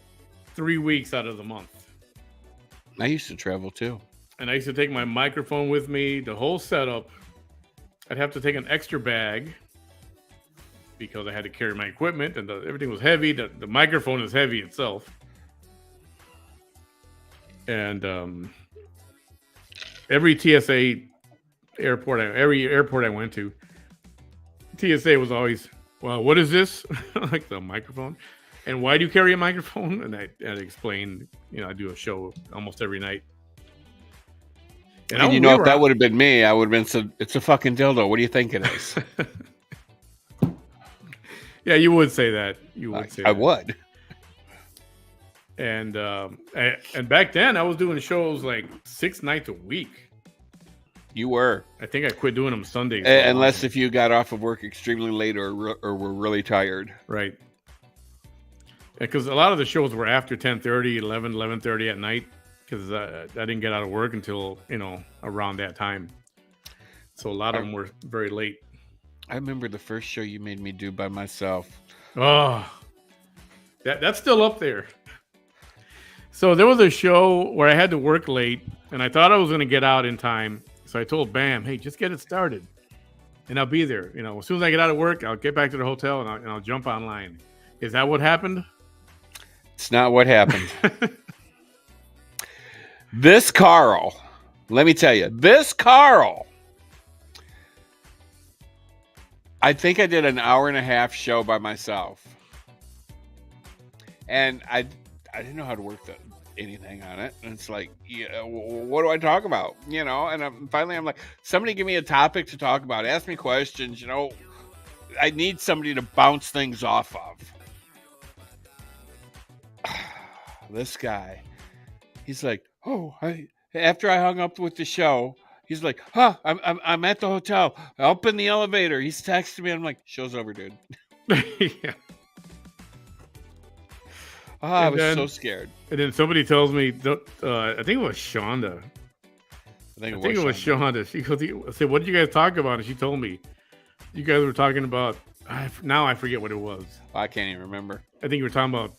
3 weeks out of the month. I used to travel too. And I used to take my microphone with me, the whole setup. I'd have to take an extra bag because I had to carry my equipment, and everything was heavy. The microphone is heavy itself. And every TSA airport, every airport I went to, TSA was always, well, what is this? Like the microphone. And why do you carry a microphone? And I'd explain, I do a show almost every night. And if that would have been me, I would have been said, it's a fucking dildo. What do you think it is? Yeah, you would say that. You would say that. I would. And back then, I was doing shows like 6 nights a week. You were. I think I quit doing them Sundays. Unless if you got off of work extremely late or were really tired. Right. Because a lot of the shows were after 10:30, 11:30 at night. Because I didn't get out of work until, around that time. So a lot of them were very late. I remember the first show you made me do by myself. Oh, that's still up there. So there was a show where I had to work late, and I thought I was going to get out in time. So I told Bam, hey, just get it started, and I'll be there. As soon as I get out of work, I'll get back to the hotel, and I'll jump online. Is that what happened? It's not what happened. This Carl, let me tell you, I think I did an hour and a half show by myself. And I didn't know how to work anything on it. And it's like, what do I talk about? And finally I'm like, somebody give me a topic to talk about. Ask me questions, I need somebody to bounce things off of. This guy, he's like, after I hung up with the show, he's like, I'm at the hotel, up in the elevator. He's texting me. I'm like, show's over, dude. Yeah. I was so scared. And then somebody tells me, I think it was Shonda. I think it was Shonda. She goes, I said, what did you guys talk about? And she told me, you guys were talking about, now I forget what it was. I can't even remember. I think you were talking about,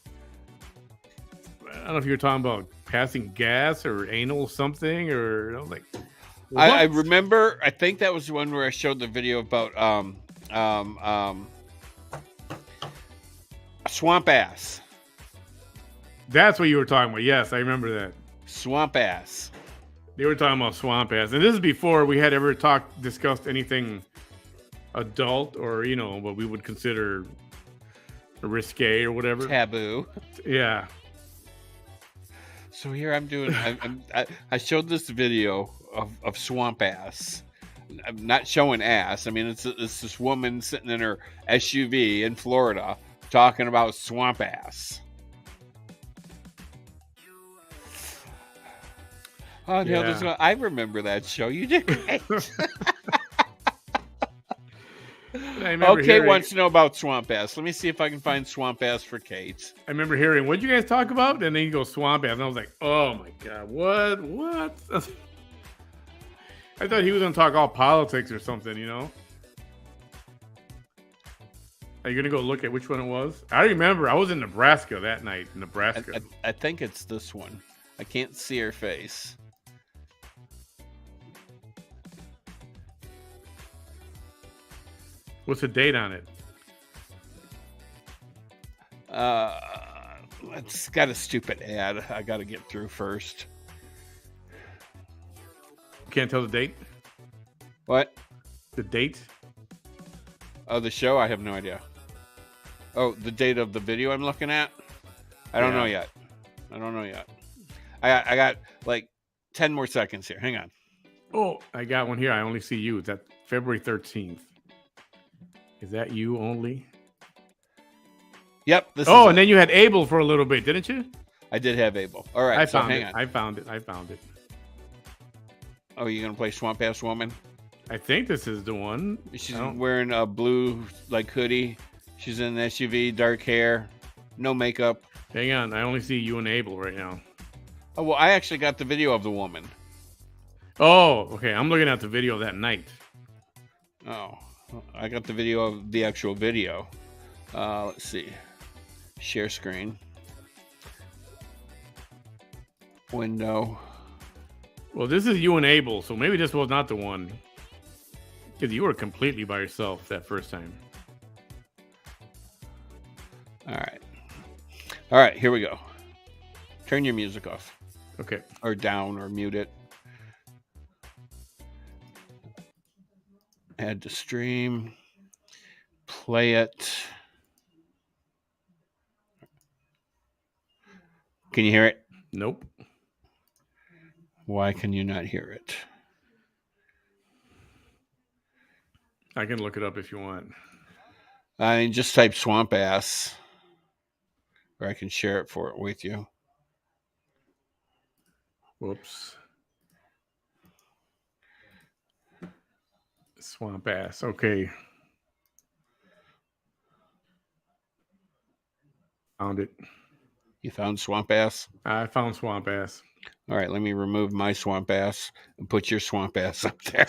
I don't know if you were talking about passing gas or anal something, or I was like, I remember. I think that was the one where I showed the video about swamp ass. That's what you were talking about. Yes, I remember that. Swamp ass. They were talking about swamp ass, and this is before we had ever discussed anything adult or what we would consider risque or whatever. Taboo. Yeah. So here I'm doing. I showed this video of swamp ass. I'm not showing ass. I mean, it's this woman sitting in her SUV in Florida talking about swamp ass. Oh, yeah. I remember that show. You did great. Okay, wants to know about swamp ass. Let me see if I can find swamp ass for Kate. I remember hearing, what'd you guys talk about? And then you go swamp ass. And I was like, oh my God, what? I thought he was going to talk all politics or something, Are you going to go look at which one it was? I remember I was in Nebraska that night. I think it's this one. I can't see her face. What's the date on it? It's got a stupid ad I got to get through first. Can't tell the date? What? The date? Oh, the show? I have no idea. Oh, the date of the video I'm looking at? I don't know yet. I don't know yet. I got like 10 more seconds here. Hang on. Oh, I got one here. I only see you. Is that February 13th? Is that you only? Yep. This Oh, is and then you had Abel for a little bit, didn't you? I did have Abel. All right. I So found hang it. on. I found it. I found it. Oh, you going to play Swamp Ass Woman? I think this is the one. She's wearing a blue like hoodie. She's in an SUV, dark hair, no makeup. Hang on. I only see you and Abel right now. Oh, well, I actually got the video of the woman. Oh, okay. I'm looking at the video that night. Oh, I got the video of the actual video. Let's see. Share screen. Window. Well, this is you and Abel, so maybe this was not the one. Because you were completely by yourself that first time. All right. All right, here we go. Turn your music off. Okay. Or down or mute it. Add to stream. Play it. Can you hear it? Nope. Why can you not hear it? I can look it up if you want. I mean, just type Swamp Ass. Or I can share it with you. Whoops. Swamp Ass. Okay. Found it. You found Swamp Ass? I found Swamp Ass. All right, let me remove my Swamp Ass and put your Swamp Ass up there.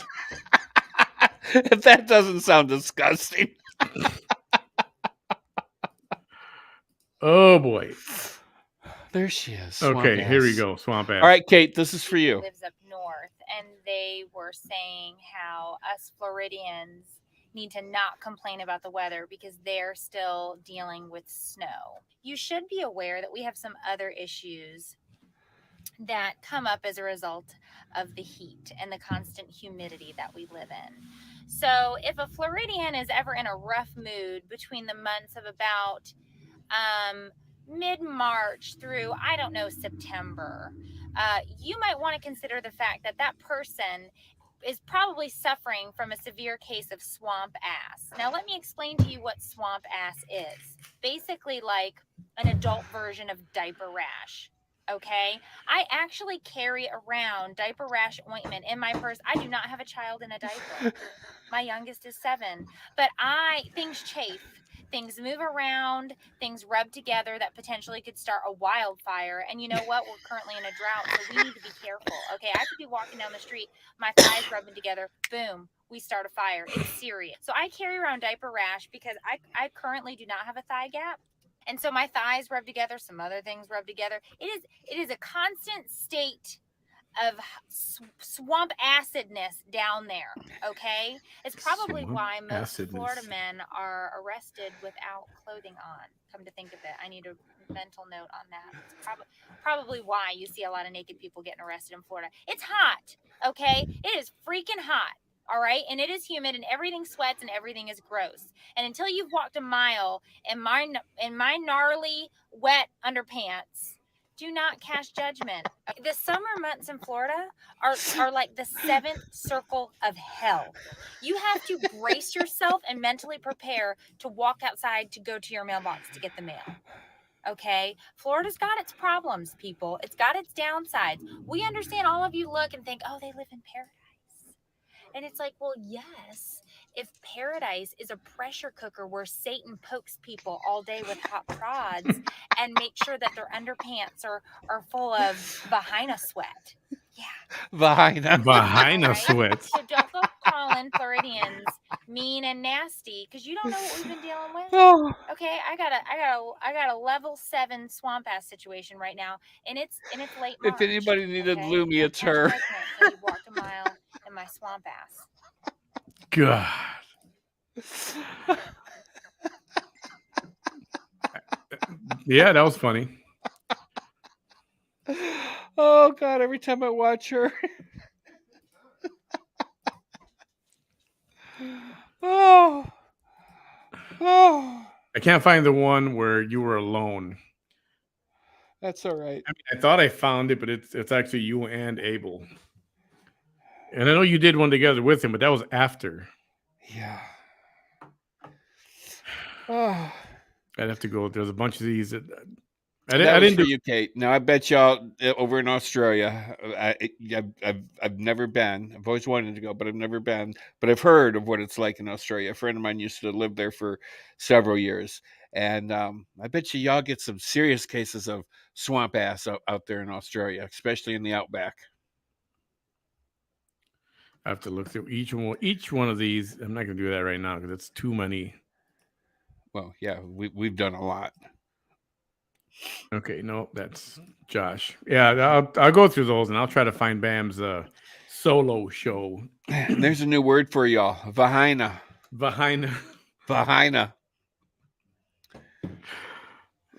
If that doesn't sound disgusting. Oh boy. There she is. Swamp Okay, Ass. here we go. Swamp Ass. All right, Kate, this is for you. Lives up north, and they were saying how us Floridians need to not complain about the weather because they're still dealing with snow. You should be aware that we have some other issues that come up as a result of the heat and the constant humidity that we live in. So if a Floridian is ever in a rough mood between the months of about mid-March through, I don't know, September, you might want to consider the fact that that person is probably suffering from a severe case of swamp ass. Now, let me explain to you what swamp ass is. Basically like an adult version of diaper rash. Okay, I actually carry around diaper rash ointment in my purse. I do not have a child in a diaper. My youngest is 7, but things chafe, things move around, things rub together that potentially could start a wildfire. And you know what? We're currently in a drought, so we need to be careful. Okay, I could be walking down the street, my thighs rubbing together, boom, we start a fire. It's serious. So I carry around diaper rash because I currently do not have a thigh gap. And so my thighs rub together, some other things rub together. It is a constant state of swamp acidness down there. Okay, it's probably Swamp why most acidness. Florida men are arrested without clothing on. Come to think of it, I need a mental note on that. It's probably why you see a lot of naked people getting arrested in Florida. It's hot. Okay, it is freaking hot. All right, and it is humid, and everything sweats, and everything is gross. And until you've walked a mile in my gnarly wet underpants, do not cast judgment. The summer months in Florida are like the 7th circle of hell. You have to brace yourself and mentally prepare to walk outside to go to your mailbox to get the mail. Okay, Florida's got its problems, people. It's got its downsides. We understand. All of you look and think, oh, they live in paradise. And it's like, well, yes, if paradise is a pressure cooker where Satan pokes people all day with hot prods and make sure that their underpants are full of vagina sweat. Yeah. Vagina. Vagina Right? sweat. So don't go calling Floridians mean and nasty because you don't know what we've been dealing with. Oh. Okay, I got a level 7 swamp ass situation right now, and it's late March. If anybody needed okay? Lumi, Don't it's catch her. judgment until you've walked a mile in my swamp ass. God. Yeah, that was funny. Oh God! Every time I watch her. Oh. I can't find the one where you were alone. That's all right. I mean, I thought I found it, but it's actually you and Abel. And I know you did one together with him, but that was after. Yeah. Oh, I'd have to go. There's a bunch of these that I that was didn't for do. you, Kate. Now I bet y'all over in Australia. I've never been. I've always wanted to go, but I've never been. But I've heard of what it's like in Australia. A friend of mine used to live there for several years, and I bet y'all get some serious cases of swamp ass out there in Australia, especially in the outback. I have to look through each one of these. I'm not going to do that right now because it's too many. Well, yeah, we've done a lot. Okay, no, that's Josh. Yeah, I'll go through those and I'll try to find Bam's solo show. And there's a new word for y'all: vagina. Behind. Vagina.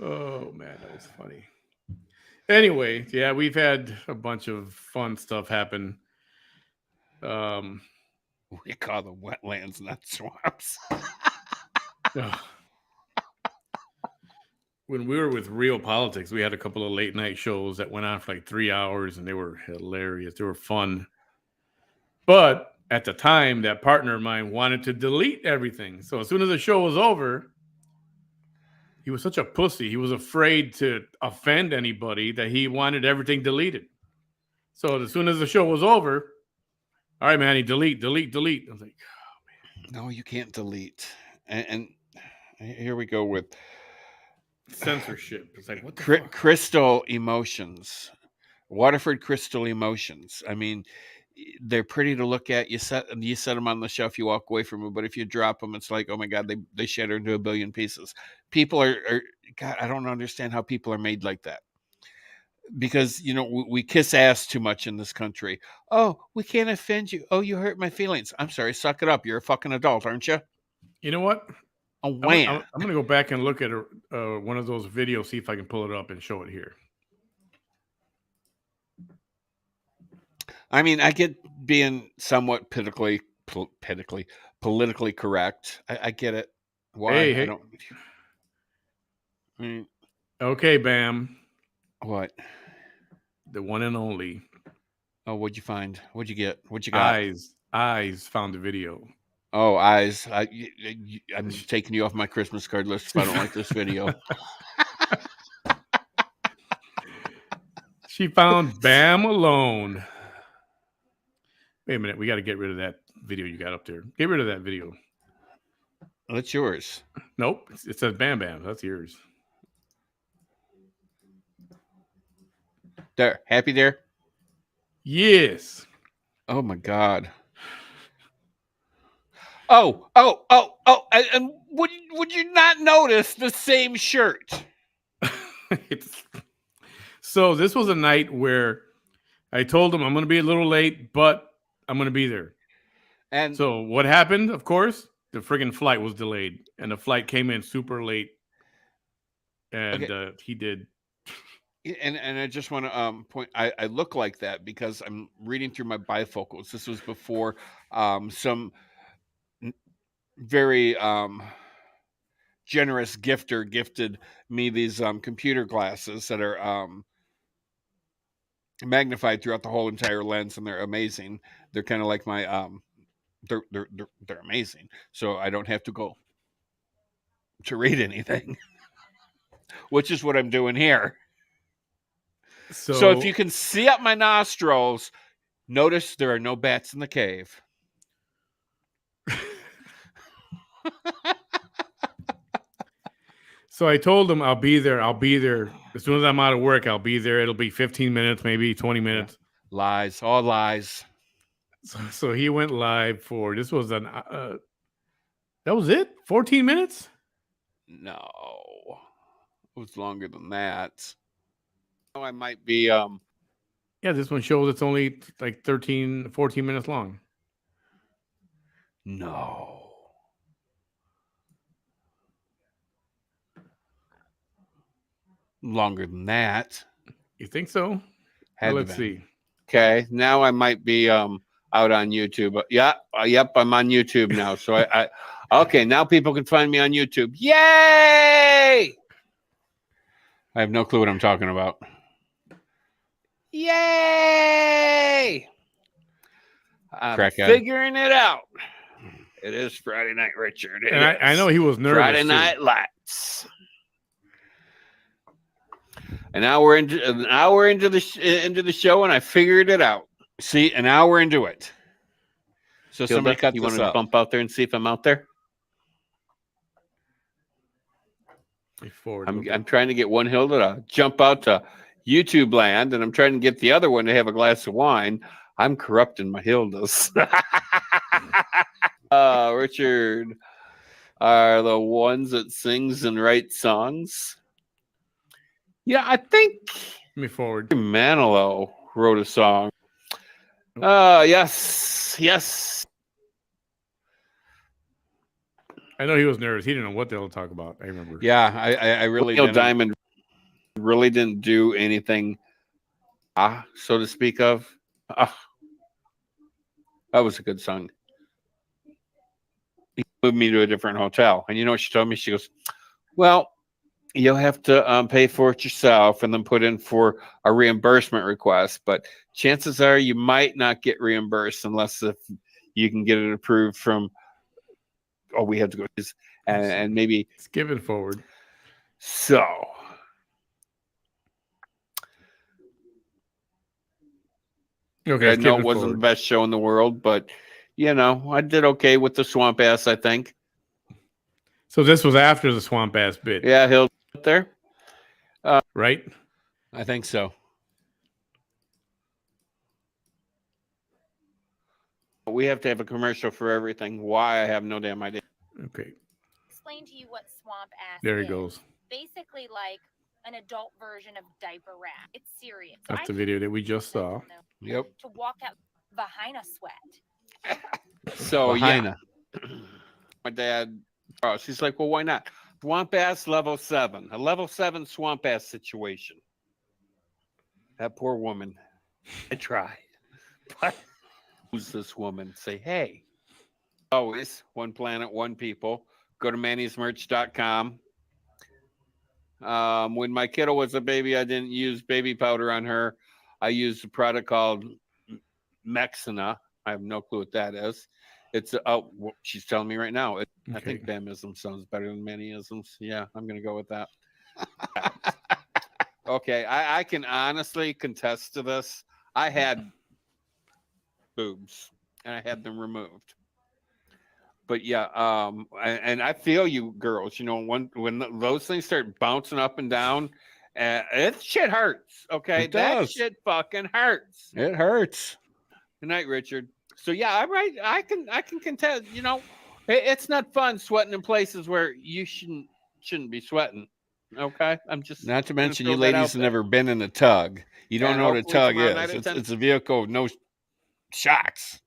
Oh man, that was funny. Anyway, yeah, we've had a bunch of fun stuff happen. We call them wetlands, not swamps. Ugh. When we were with Real Politics, we had a couple of late night shows that went on for like 3 hours, and they were hilarious. They were fun. But at the time, that partner of mine wanted to delete everything. So as soon as the show was over, he was such a pussy. He was afraid to offend anybody that he wanted everything deleted. So as soon as the show was over, all right, Manny, delete. I was like, No, you can't delete. And here we go with censorship. It's like, what the fuck? Crystal Emotions. Waterford Crystal Emotions. I mean, they're pretty to look at. You set them on the shelf, you walk away from them. But if you drop them, it's like, oh my God, they shatter into a billion pieces. People are God, I don't understand how people are made like that. Because, you know, we kiss ass too much in this country. Oh, we can't offend you. Oh, you hurt my feelings. I'm sorry. Suck it up. You're a fucking adult, aren't you? You know what? A I'm wham. going to go back and look at one of those videos, see if I can pull it up and show it here. I mean, I get being somewhat politically correct. I get it. Why? Hey. I don't. I mean, okay, Bam. What? The one and only. Oh, what'd you find? What'd you get? What you got? Eyes found the video. Oh, Eyes. I'm taking you off my Christmas card list if I don't like this video. She found Bam alone. Wait a minute. We got to get rid of that video you got up there. Get rid of that video. That's yours. Nope. It says Bam Bam. That's yours. There. Happy there? Yes. Oh, my God. Oh. And would you not notice the same shirt? So this was a night where I told him I'm going to be a little late, but I'm going to be there. And so what happened, of course, the friggin' flight was delayed, and the flight came in super late. And okay. He did. And I just want to point, I look like that because I'm reading through my bifocals. This was before some very generous gifter gifted me these computer glasses that are magnified throughout the whole entire lens, and they're amazing. They're kind of like my they're amazing. So I don't have to go to read anything, which is what I'm doing here. So if you can see up my nostrils, notice there are no bats in the cave. So I told him I'll be there. As soon as I'm out of work, I'll be there. It'll be 15 minutes, maybe 20 minutes. Yeah. Lies, all lies. So he went live for, this was that was it? 14 minutes? No. It was longer than that. I might be yeah, this one shows it's only like 14 minutes long. No. Longer than that. You think so? Well, let's see. Okay, now I might be out on YouTube. Yeah, yep, I'm on YouTube now. So I okay, now people can find me on YouTube. Yay! I have no clue what I'm talking about. Yay! I'm Crackhead. figuring it out. It is Friday night, Richard. And I know he was nervous. Friday Night Lights. An hour into the show, and I figured it out. See, an hour into it. So Hilda, somebody cut you this want to up. bump out there and see if I'm out there? I'm trying to get one Hilda to jump out to YouTube land, and I'm trying to get the other one to have a glass of wine. I'm corrupting my Hildas. Richard are the ones that sings and writes songs. Yeah, I think Me forward. Manilow wrote a song. Yes. I know he was nervous. He didn't know what the hell to talk about. I remember. Yeah, I really Neil didn't. Diamond really didn't do anything, so to speak of. That was a good song. He moved me to a different hotel. And you know what she told me? She goes, well, you'll have to pay for it yourself and then put in for a reimbursement request. But chances are you might not get reimbursed unless if you can get it approved from, we have to go. And maybe. Skipping forward. So. Okay, I know it wasn't the best show in the world, but you know, I did okay with the swamp ass, I think. So this was after the swamp ass bit. Yeah, he'll there. Right? I think so. We have to have a commercial for everything. Why? I have no damn idea. Okay. Explain to you what swamp ass There he is. goes. Basically like an adult version of diaper rat. It's serious. So That's the video that we just saw. Yep. To walk out vagina sweat. So Vagina. yeah. My dad, she's like, well, why not? Swamp ass level 7. A level 7 swamp ass situation. That poor woman. I tried. But who's this woman? Say, hey. Always one planet, one people. Go to mannysmerch.com. When my kiddo was a baby, I didn't use baby powder on her. I used a product called Mexina. I have no clue what that is. It's she's telling me right now. I think Bamism sounds better than Mannyisms. Yeah, I'm gonna go with that. Okay, I can honestly contest to this. I had boobs and I had them removed. But yeah, and I feel you girls, you know, when those things start bouncing up and down, it shit hurts. Okay, that shit fucking hurts. It hurts. Good night, Richard. So yeah, I'm right. I can contest. You know, it's not fun sweating in places where you shouldn't be sweating. Okay, I'm just not to mention you ladies have never been in a tug. You don't know what a tug is. It's a vehicle with no shocks.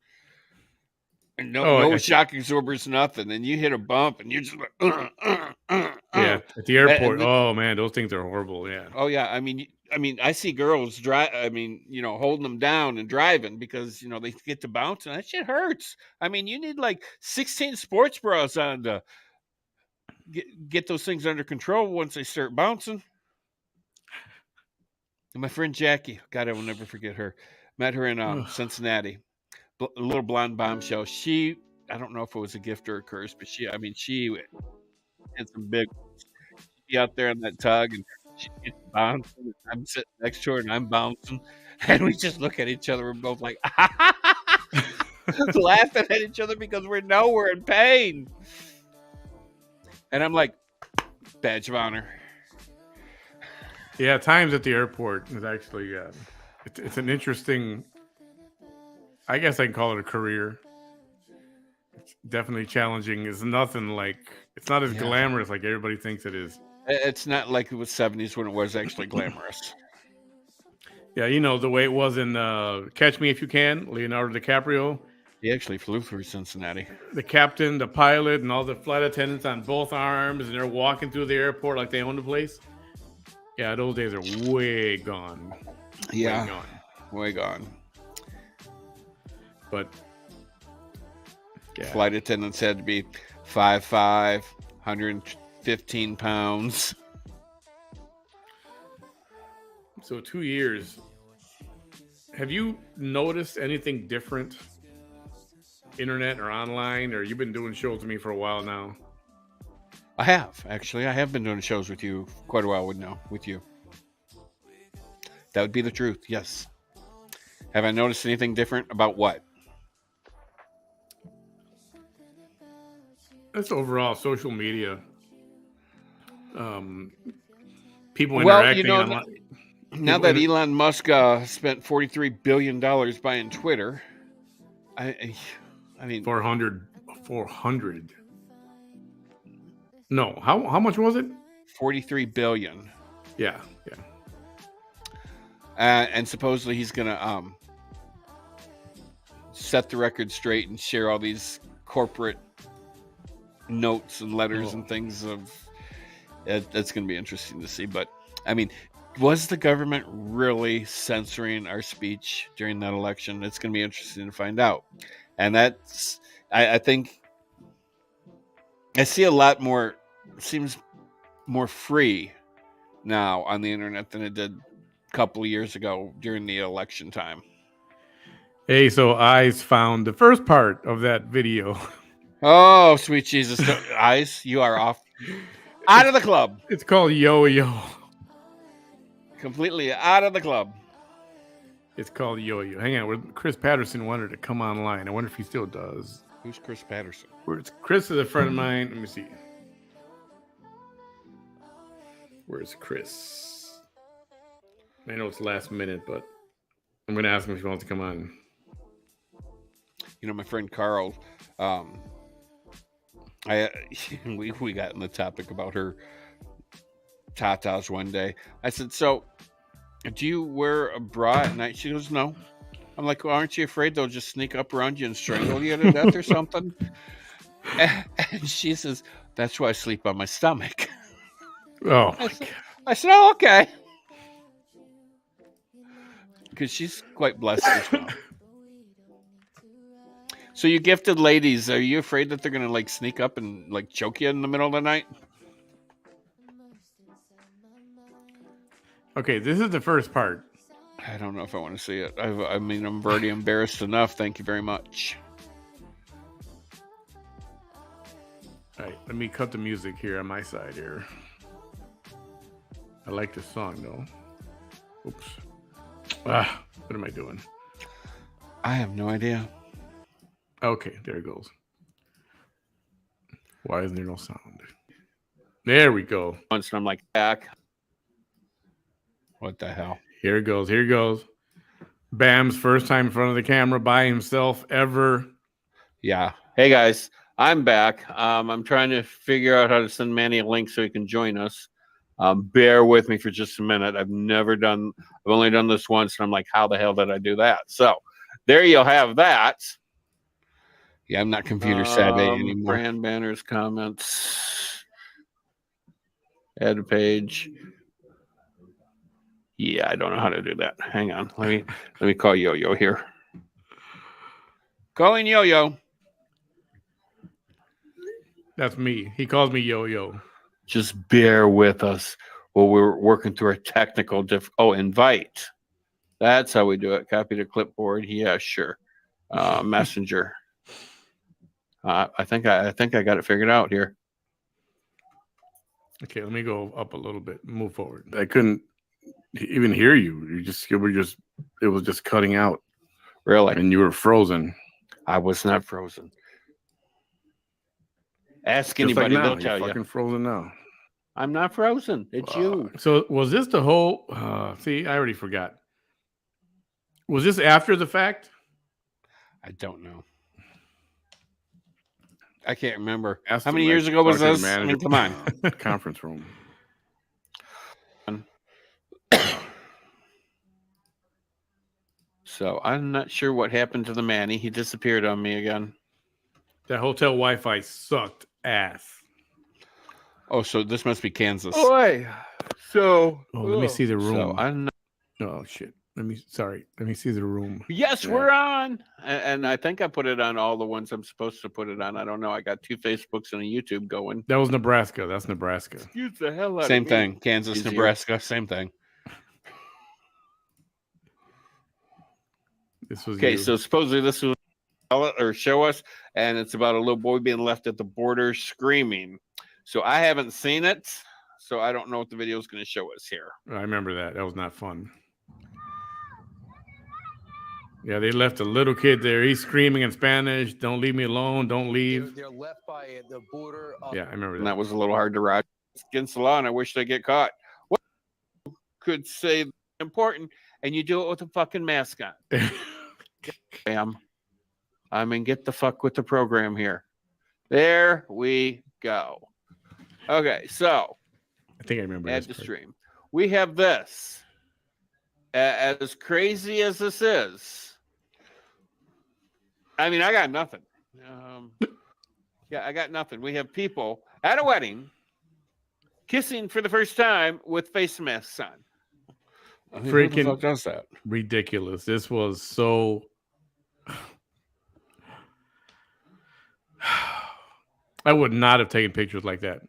And no shock absorbers, nothing. And you hit a bump and you're just like, yeah, at the airport. Oh man, those things are horrible. Yeah. Oh yeah. I mean, I see girls drive. I mean, you know, holding them down and driving because you know they get to bounce and that shit hurts. I mean, you need like 16 sports bras on to get those things under control once they start bouncing. And my friend Jackie, God, I will never forget her. Met her in Cincinnati. A little blonde bombshell. She, I don't know if it was a gift or a curse, but she had some big ones. She'd be out there on that tug and she gets bouncing. I'm sitting next to her and I'm bouncing. And we just look at each other. We're both like, laughing at each other because we're in pain. And I'm like, badge of honor. Yeah, times at the airport is actually, it's an interesting, I guess I can call it a career. It's definitely challenging. It's nothing like, it's not as glamorous like everybody thinks it is. It's not like it was 70s when it was actually glamorous. Yeah, you know, the way it was in Catch Me If You Can, Leonardo DiCaprio. He actually flew through Cincinnati. The captain, the pilot, and all the flight attendants on both arms, and they're walking through the airport like they own the place. Yeah, those days are way gone. Yeah, way gone. But flight attendants had to be 5'5", 115 pounds. So 2 years. Have you noticed anything different, internet or online, or you've been doing shows with me for a while now? I have actually. I have been doing shows with you quite a while with you. That would be the truth. Yes. Have I noticed anything different about what? That's overall social media. People Well, interacting online. now that Elon Musk spent $43 billion buying Twitter, I mean, 400. No, how much was it? 43 billion. Yeah. And supposedly he's gonna set the record straight and share all these corporate notes and letters and things of. That's gonna be interesting to see. But I mean, was the government really censoring our speech during that election? It's gonna be interesting to find out. And that's, I think, I see a lot more. Seems more free now on the internet than it did a couple of years ago during the election time. Hey, so Eyes found the first part of that video. Oh, sweet Jesus. Eyes, you are off. Out of the club. It's called Yo-Yo. Completely out of the club. It's called Yo-Yo. Hang on. Chris Patterson wanted to come online. I wonder if he still does. Who's Chris Patterson? Chris is a friend of mine. Let me see. Where's Chris? I know it's last minute, but I'm going to ask him if he wants to come on. You know, my friend Carl, we got in the topic about her tatas one day. I said, so do you wear a bra at night? She goes, no. I'm like, well, aren't you afraid they'll just sneak up around you and strangle you to death or something? And she says, that's why I sleep on my stomach. Oh, I said, oh, okay. Because she's quite blessed as well. So you gifted ladies, are you afraid that they're going to like sneak up and like choke you in the middle of the night? Okay, this is the first part. I don't know if I want to see it. I mean, I'm already embarrassed enough. Thank you very much. All right, let me cut the music here on my side here. I like this song though. Oops. What am I doing? I have no idea. Okay, there it goes. Why isn't there no sound? There we go. Once and I'm like, back. What the hell? Here it goes. Here it goes. Bam's first time in front of the camera by himself ever. Yeah. Hey guys, I'm back. I'm trying to figure out how to send Manny a link so he can join us. Bear with me for just a minute. I've only done this once, and I'm like, how the hell did I do that? So there you'll have that. Yeah, I'm not computer savvy anymore. Brand banners, comments, add a page. Yeah, I don't know how to do that. Hang on. Let me call Yo-Yo here. Calling Yo-Yo. That's me. He calls me Yo-Yo. Just bear with us while we're working through a technical invite. That's how we do it. Copy to clipboard. Yeah, sure. Messenger. I think I got it figured out here. Okay, let me go up a little bit. Move forward. I couldn't even hear you. It was just cutting out. Really? And you were frozen. I was not frozen. Ask anybody, they'll tell you. Fucking frozen now. I'm not frozen. It's you. So was this the whole? See, I already forgot. Was this after the fact? I don't know. I can't remember. How many years ago was this? I mean, come on. Conference room. So I'm not sure what happened to the Manny. He disappeared on me again. That hotel Wi-Fi sucked ass. Oh, so this must be Kansas. Boy. So let me see the room. So I'm not... Oh shit. Let me see the room. Yes, yeah. We're on. And I think I put it on all the ones I'm supposed to put it on. I don't know. I got 2 Facebooks and a YouTube going. That was Nebraska. That's Nebraska. Excuse the hell out of me. Same thing. Kansas, Nebraska, same thing. This was Okay, you. so supposedly this was or show us, and it's about a little boy being left at the border screaming. So I haven't seen it, so I don't know what the video is going to show us here. I remember that. That was not fun. Yeah, they left a little kid there. He's screaming in Spanish. Don't leave me alone. Don't leave. They're left by the border. Yeah, I remember And that. that was a little hard to ride. It's against the law, and I wish they get caught. What could say important, and you do it with a fucking mask on? Bam. I mean, get the fuck with the program here. There we go. Okay, so I think I remember add this to part. stream. We have this. As crazy as this is, I mean, I got nothing. Yeah, I got nothing. We have people at a wedding kissing for the first time with face masks on. I mean, who the Freaking fuck does that? ridiculous. This was so. I would not have taken pictures like that.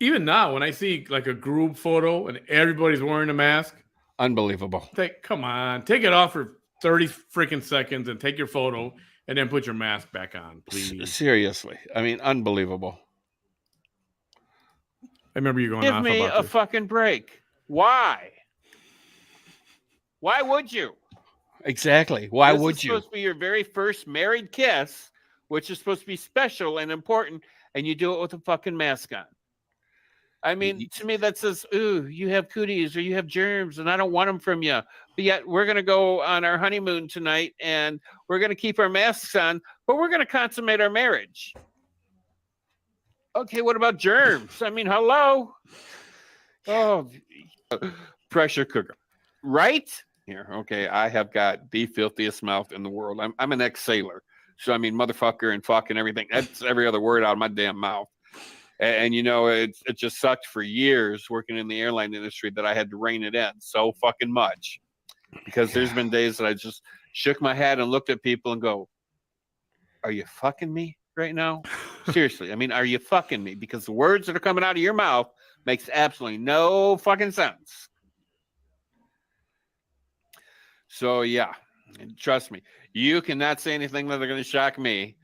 Even now, when I see like a group photo and everybody's wearing a mask, Unbelievable. come on, take it off for 30 freaking seconds and take your photo and then put your mask back on, please. Seriously. I mean, unbelievable. I remember you going Give off me about a this. fucking break. Why? Why would you? Exactly. Why This would is you? supposed to be your very first married kiss, which is supposed to be special and important, and you do it with a fucking mask on. I mean, to me, that says, ooh, you have cooties or you have germs, and I don't want them from you. But yet, we're going to go on our honeymoon tonight, and we're going to keep our masks on, but we're going to consummate our marriage. Okay, what about germs? I mean, hello? Oh, pressure cooker. Right? Here, okay, I have got the filthiest mouth in the world. I'm an ex-sailor. So, I mean, motherfucker and fuck and everything. That's every other word out of my damn mouth. And you know, it just sucked for years working in the airline industry that I had to rein it in so fucking much. Because there's been days that I just shook my head and looked at people and go, are you fucking me right now? Seriously, I mean, are you fucking me? Because the words that are coming out of your mouth makes absolutely no fucking sense. So yeah, trust me, you cannot say anything that are going to shock me.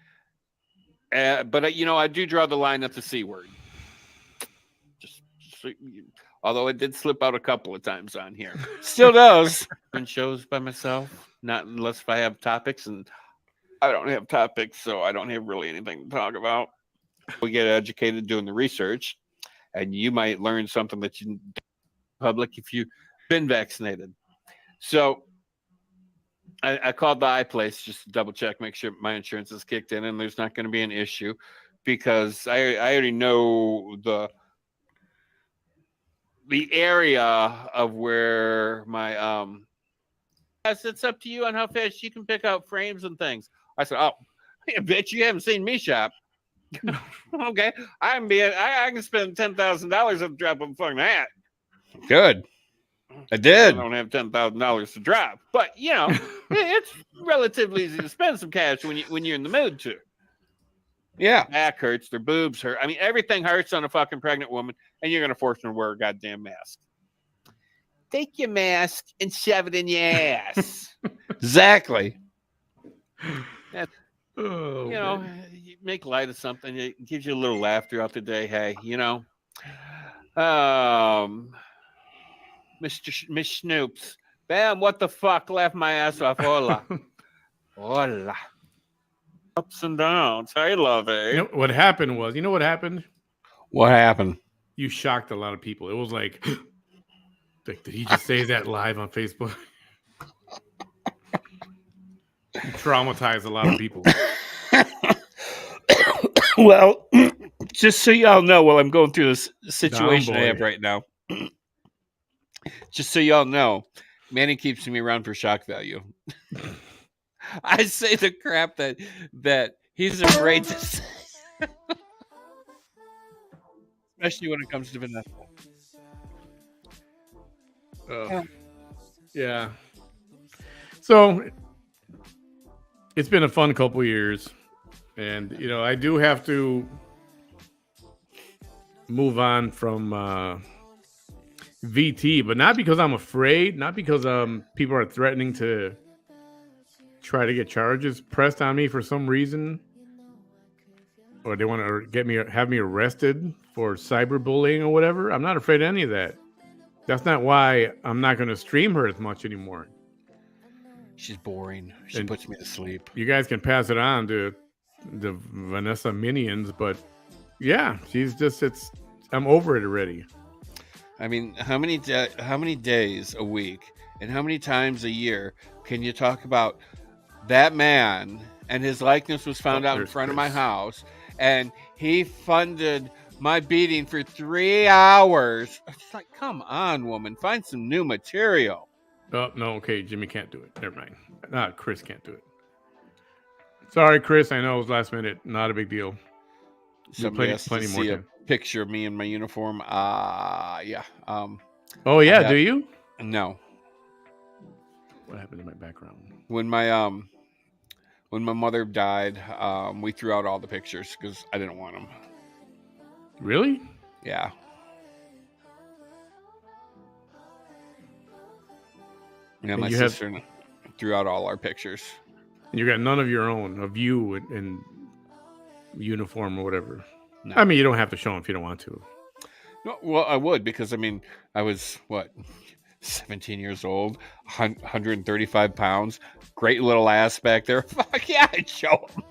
But you know, I do draw the line at the C word. Just although it did slip out a couple of times on here, Still does. doing shows by myself, not unless if I have topics, and I don't have topics, so I don't have really anything to talk about. We get educated doing the research, and you might learn something that you public if you've been vaccinated. So I called the iPlace just to double check, make sure my insurance is kicked in and there's not going to be an issue, because I already know the area of where my yes, it's up to you on how fast you can pick out frames and things. I said, oh, bitch, you haven't seen me shop. Okay, I can spend $10,000 at the drop of a fucking hat. Good. I I did. don't have $10,000 to drop, but you know, it's relatively easy to spend some cash when you're in the mood to. Yeah. Back hurts, their boobs hurt. I mean, everything hurts on a fucking pregnant woman, and you're gonna force them to wear a goddamn mask. Take your mask and shove it in your ass. Exactly. Oh, You know, man. you make light of something. It gives you a little laugh throughout the day. Hey, you know, Miss Snoops, bam! What the fuck? Laugh my ass off. Hola, hola. Ups and downs. Hey, love it. You know what happened was, you know what happened? What happened? You shocked a lot of people. It was like, did he just say that live on Facebook? You traumatized a lot of people. Well, just so y'all know, while I'm going through this situation I boy. have right now, just so y'all know, Manny keeps me around for shock value. I say the crap that he's afraid to say. Especially when it comes to Vanessa. Yeah. So it's been a fun couple years, and you know I do have to move on from VT, but not because I'm afraid, not because people are threatening to try to get charges pressed on me for some reason, or they want to have me arrested for cyberbullying or whatever. I'm not afraid of any of that. That's not why I'm not going to stream her as much anymore. She's boring. She And puts me to sleep. you guys can pass it on to the Vanessa minions, but yeah, I'm over it already. I mean, how many days a week and how many times a year can you talk about that man and his likeness was found out in front of my house and he funded my beating for 3 hours? It's like, come on, woman, find some new material. Oh, no, okay, Jimmy can't do it. Never mind. Chris can't do it. Sorry, Chris. I know it was last minute. Not a big deal. Somebody has to see a picture of me in my uniform. Yeah. Oh yeah, do you? No. What happened to my background? When my mother died, we threw out all the pictures because I didn't want them. Really? Yeah. Yeah, my sister threw out all our pictures. You got none of your own, of you in uniform or whatever. No. I mean, you don't have to show them if you don't want to. No, well, I would, because I mean, I was 17 years old, 135 pounds, great little ass back there. Fuck yeah, I'd show them.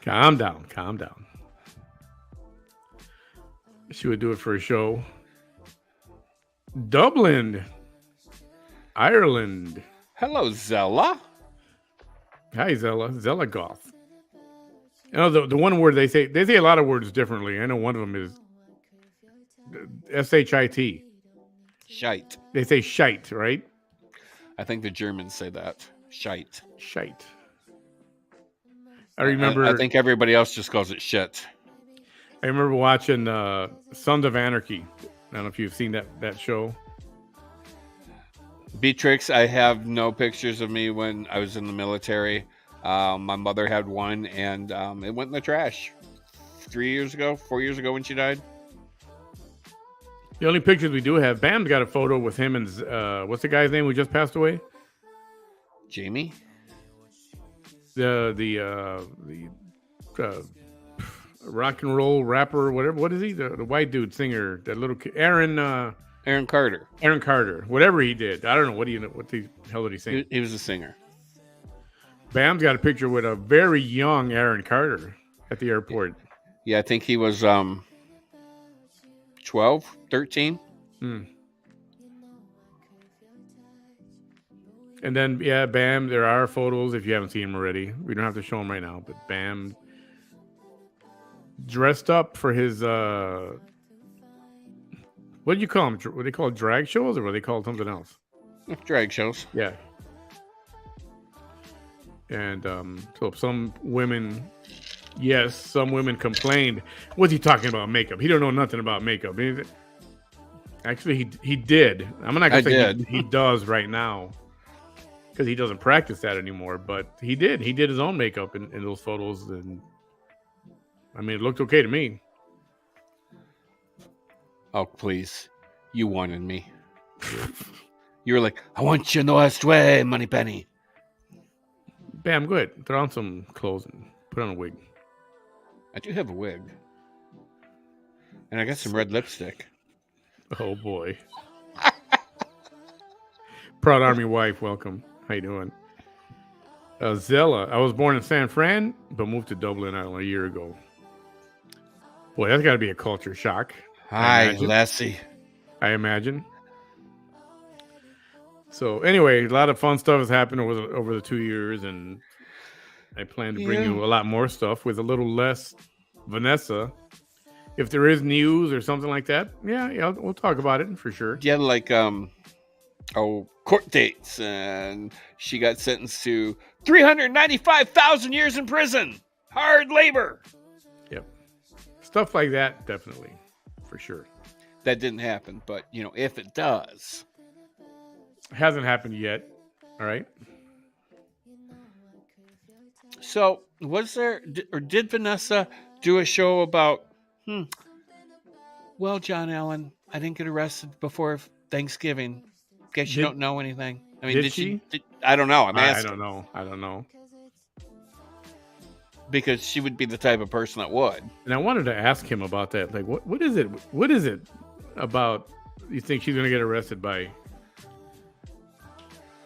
Calm down. She would do it for a show. Dublin, Ireland. Hello, Zella. Hi, Zella. Zella Goth. You know, the one word they say a lot of words differently. I know one of them is S-H-I-T. Shite. They say shite, right? I think the Germans say that. Shite. Shite. I remember. I think everybody else just calls it shit. I remember watching Sons of Anarchy. I don't know if you've seen that show. Beatrix, I have no pictures of me when I was in the military. My mother had one, and it went in the trash 4 years ago when she died. The only pictures we do have, Bam's got a photo with him and what's the guy's name who just passed away? Jamie? The rock and roll rapper, whatever. What is he? The white dude singer, that little kid, Aaron Carter. Aaron Carter. Whatever he did, I don't know. What the hell did he sing? He was a singer. Bam's got a picture with a very young Aaron Carter at the airport. Yeah, I think he was 12, 13. And then, yeah, Bam, there are photos if you haven't seen them already. We don't have to show them right now, but Bam dressed up for his, what do you call them? What do they call drag shows, or what do they call something else? Drag shows. Yeah. And so some women complained. What's he talking about makeup? He don't know nothing about makeup. Actually, he did. I'm not gonna say he does right now because he doesn't practice that anymore. But he did. He did his own makeup in those photos, and I mean, it looked okay to me. Oh, please. You wanted me. You were like, I want you in the West way, Moneypenny. Bam, go ahead. Throw on some clothes and put on a wig. I do have a wig. And I got some red lipstick. Oh, boy. Proud Army wife, welcome. How you doing? Zella, I was born in San Fran, but moved to Dublin, Ireland a year ago. Boy, that's got to be a culture shock. Hi, Lassie. I imagine. So anyway, a lot of fun stuff has happened over the 2 years, and I plan to bring you a lot more stuff with a little less Vanessa. If there is news or something like that, yeah, we'll talk about it for sure. Yeah, like court dates, and she got sentenced to 395,000 years in prison, hard labor. Yep, stuff like that, definitely, for sure. That didn't happen, but if it does. Hasn't happened yet. All right. So, was there, or did Vanessa do a show about, well, John Allen, I didn't get arrested before Thanksgiving. In case you Did- don't know anything. I mean, did did she? I don't know. I'm I asking don't know. I don't know. because she would be the type of person that would. And I wanted to ask him about that. Like, what is it? What is it about? You think she's going to get arrested by?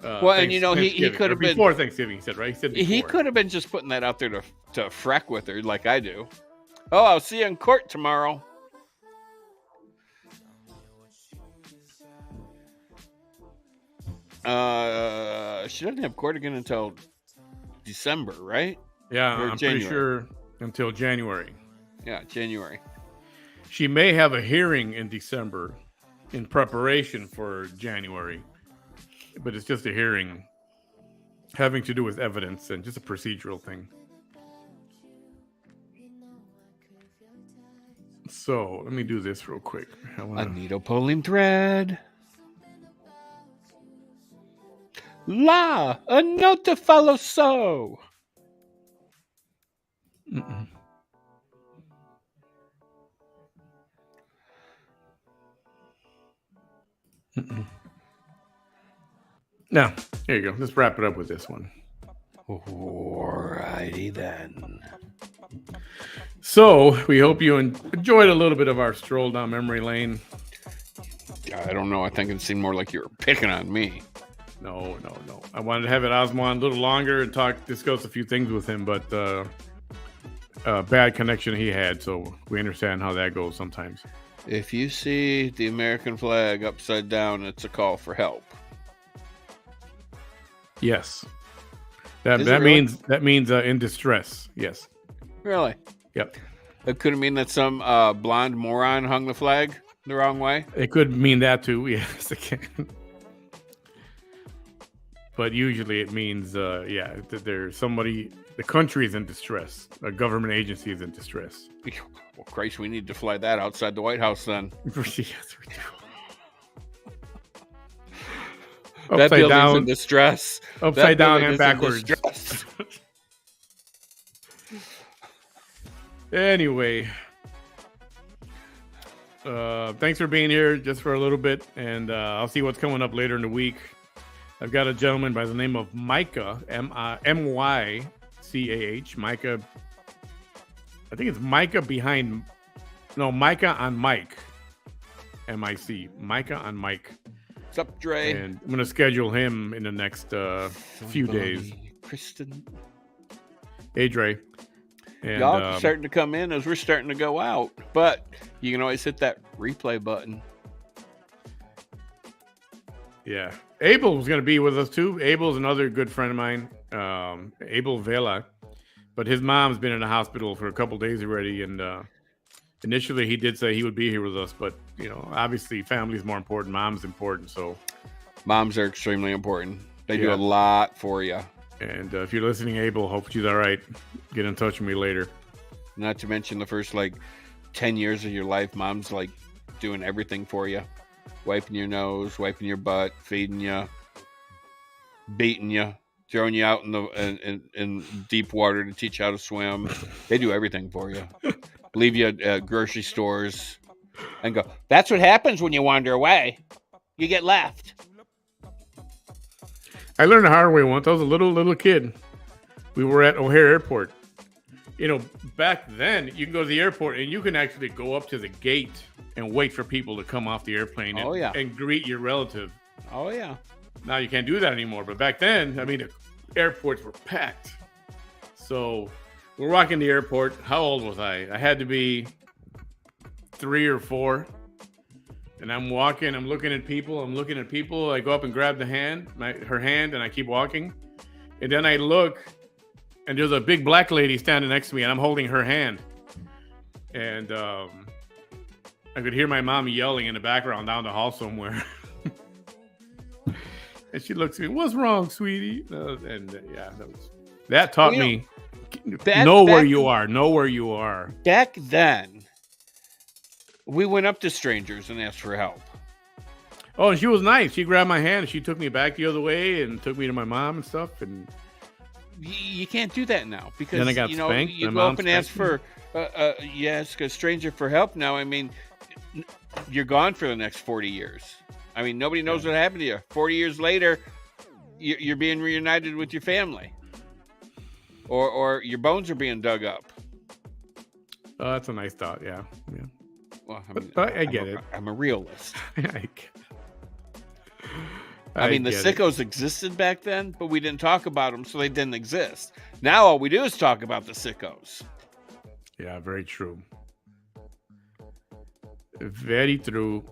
Well, and you know, he Thanksgiving, could or have been before Thanksgiving. He said, right? He said before. he could have been just putting that out there to freck with her like I do. Oh, I'll see you in court tomorrow. She doesn't have court again until December, right? Yeah, or I'm January. pretty sure until January. Yeah, January. She may have a hearing in December in preparation for January, but it's just a hearing having to do with evidence and just a procedural thing. So let me do this real quick. A needle pulling thread. La, a note to follow so. Mm-mm. Mm-mm. Now, here you go. Let's wrap it up with this one. Alrighty then. So we hope you enjoyed a little bit of our stroll down memory lane. I don't know. I think it seemed more like you were picking on me. No. I wanted to have it Osmond a little longer and discuss a few things with him, but bad connection he had, so we understand how that goes sometimes. If you see the American flag upside down, it's a call for help. Yes, Is it that really? means in distress. Yes. Really? Yep. That could mean that some blonde moron hung the flag the wrong way. It could mean that too. Yes, it can. But usually it means, that there's somebody, the country is in distress. A government agency is in distress. Well, Christ, we need to fly that outside the White House then. Yes, we do. That Upside building's down, in distress. upside That down, building and is in backwards. distress. Anyway, thanks for being here just for a little bit, and I'll see what's coming up later in the week. I've got a gentleman by the name of Micah, M-Y-C-A-H, Micah. I think it's Micah Micah on Mike, M-I-C, Micah on Mike. What's up, Dre? And I'm going to schedule him in the next few days. Kristen. Hey, Dre. And, Y'all are starting to come in as we're starting to go out, but you can always hit that replay button. Yeah. Abel was going to be with us too. Abel's another good friend of mine, Abel Vela. But his mom's been in the hospital for a couple days already. And initially he did say he would be here with us. But, obviously family is more important. Mom's important. So Moms are extremely important. They do Yeah. a lot for you. And if you're listening, Abel, hope she's all right. Get in touch with me later. Not to mention the first 10 years of your life, mom's doing everything for you. Wiping your nose, wiping your butt, feeding you, beating you, throwing you out in deep water to teach you how to swim. They do everything for you. Leave you at grocery stores and go, that's what happens when you wander away. You get left. I learned the hard way once. I was a little kid. We were at O'Hare Airport. Back then, you can go to the airport and you can actually go up to the gate and wait for people to come off the airplane and greet your relative. Oh, yeah. Now you can't do that anymore. But back then, the airports were packed. So we're walking the airport. How old was I? I had to be 3 or 4. And I'm walking. I'm looking at people. I go up and grab her hand, and I keep walking. And then I look, and there's a big black lady standing next to me, and I'm holding her hand. And I could hear my mom yelling in the background down the hall somewhere. And she looks at me, "What's wrong, sweetie?" That taught me, know where you are. Know where you are. Back then, we went up to strangers and asked for help. Oh, and she was nice. She grabbed my hand and she took me back the other way and took me to my mom and stuff. And you can't do that now because then I got spanked. you My go up mom and ask spanked for ask a stranger for help now. you're gone for the next 40 years. I mean, nobody knows what happened to you. 40 years later, you're being reunited with your family, or your bones are being dug up. Oh, that's a nice thought. Yeah. Well, I mean, I get it. I'm a realist. I mean, the get it. sickos existed back then, but we didn't talk about them, so they didn't exist. Now all we do is talk about the sickos. Yeah, very true. Very true.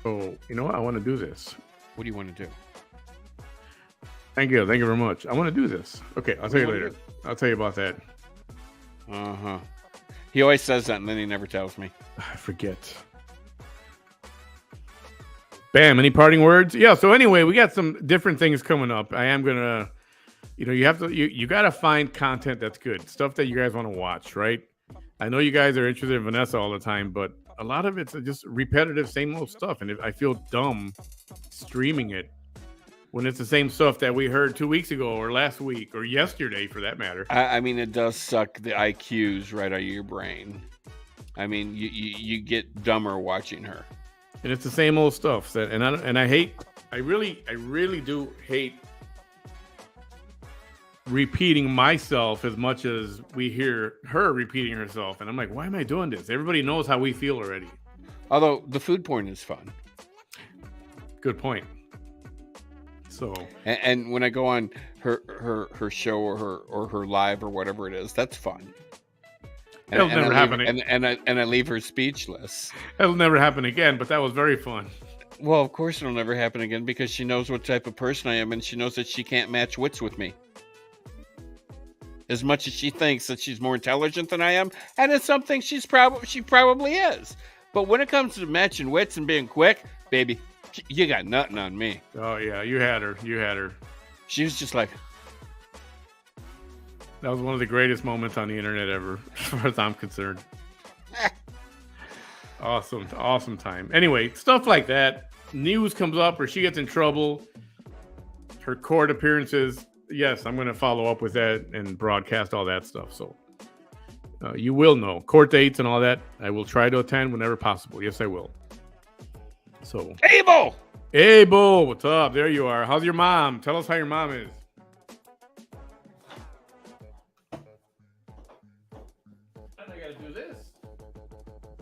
Oh, you know what? I want to do this. What do you want to do? Thank you very much. I want to do this. Okay, I'll tell you later. I'll tell you about that. Uh-huh. He always says that, and then he never tells me. I forget. Bam, any parting words? Yeah, so anyway, we got some different things coming up. I am gonna, you gotta find content that's good, stuff that you guys want to watch, right? I know you guys are interested in Vanessa all the time, but a lot of it's just repetitive, same old stuff, and I feel dumb streaming it when it's the same stuff that we heard 2 weeks ago, or last week, or yesterday, for that matter. I mean, it does suck the IQs right out of your brain. I mean, you get dumber watching her. And it's the same old stuff. I really do hate repeating myself as much as we hear her repeating herself. And I'm like, why am I doing this? Everybody knows how we feel already. Although the food porn is fun. Good point. So, and when I go on her show or her live or whatever it is, that's fun. That'll never happen. And I leave her speechless. That'll never happen again, but that was very fun. Well, of course it'll never happen again, because she knows what type of person I am, and she knows that she can't match wits with me. As much as she thinks that she's more intelligent than I am, and it's something she probably is. But when it comes to matching wits and being quick, baby, you got nothing on me. Oh yeah, you had her. She was just like, that was one of the greatest moments on the internet ever, as far as I'm concerned. Awesome time. Anyway, stuff like that. News comes up or she gets in trouble. Her court appearances. Yes, I'm going to follow up with that and broadcast all that stuff. So you will know. Court dates and all that. I will try to attend whenever possible. Yes, I will. So, Abel, what's up? There you are. How's your mom? Tell us how your mom is. I gotta do this.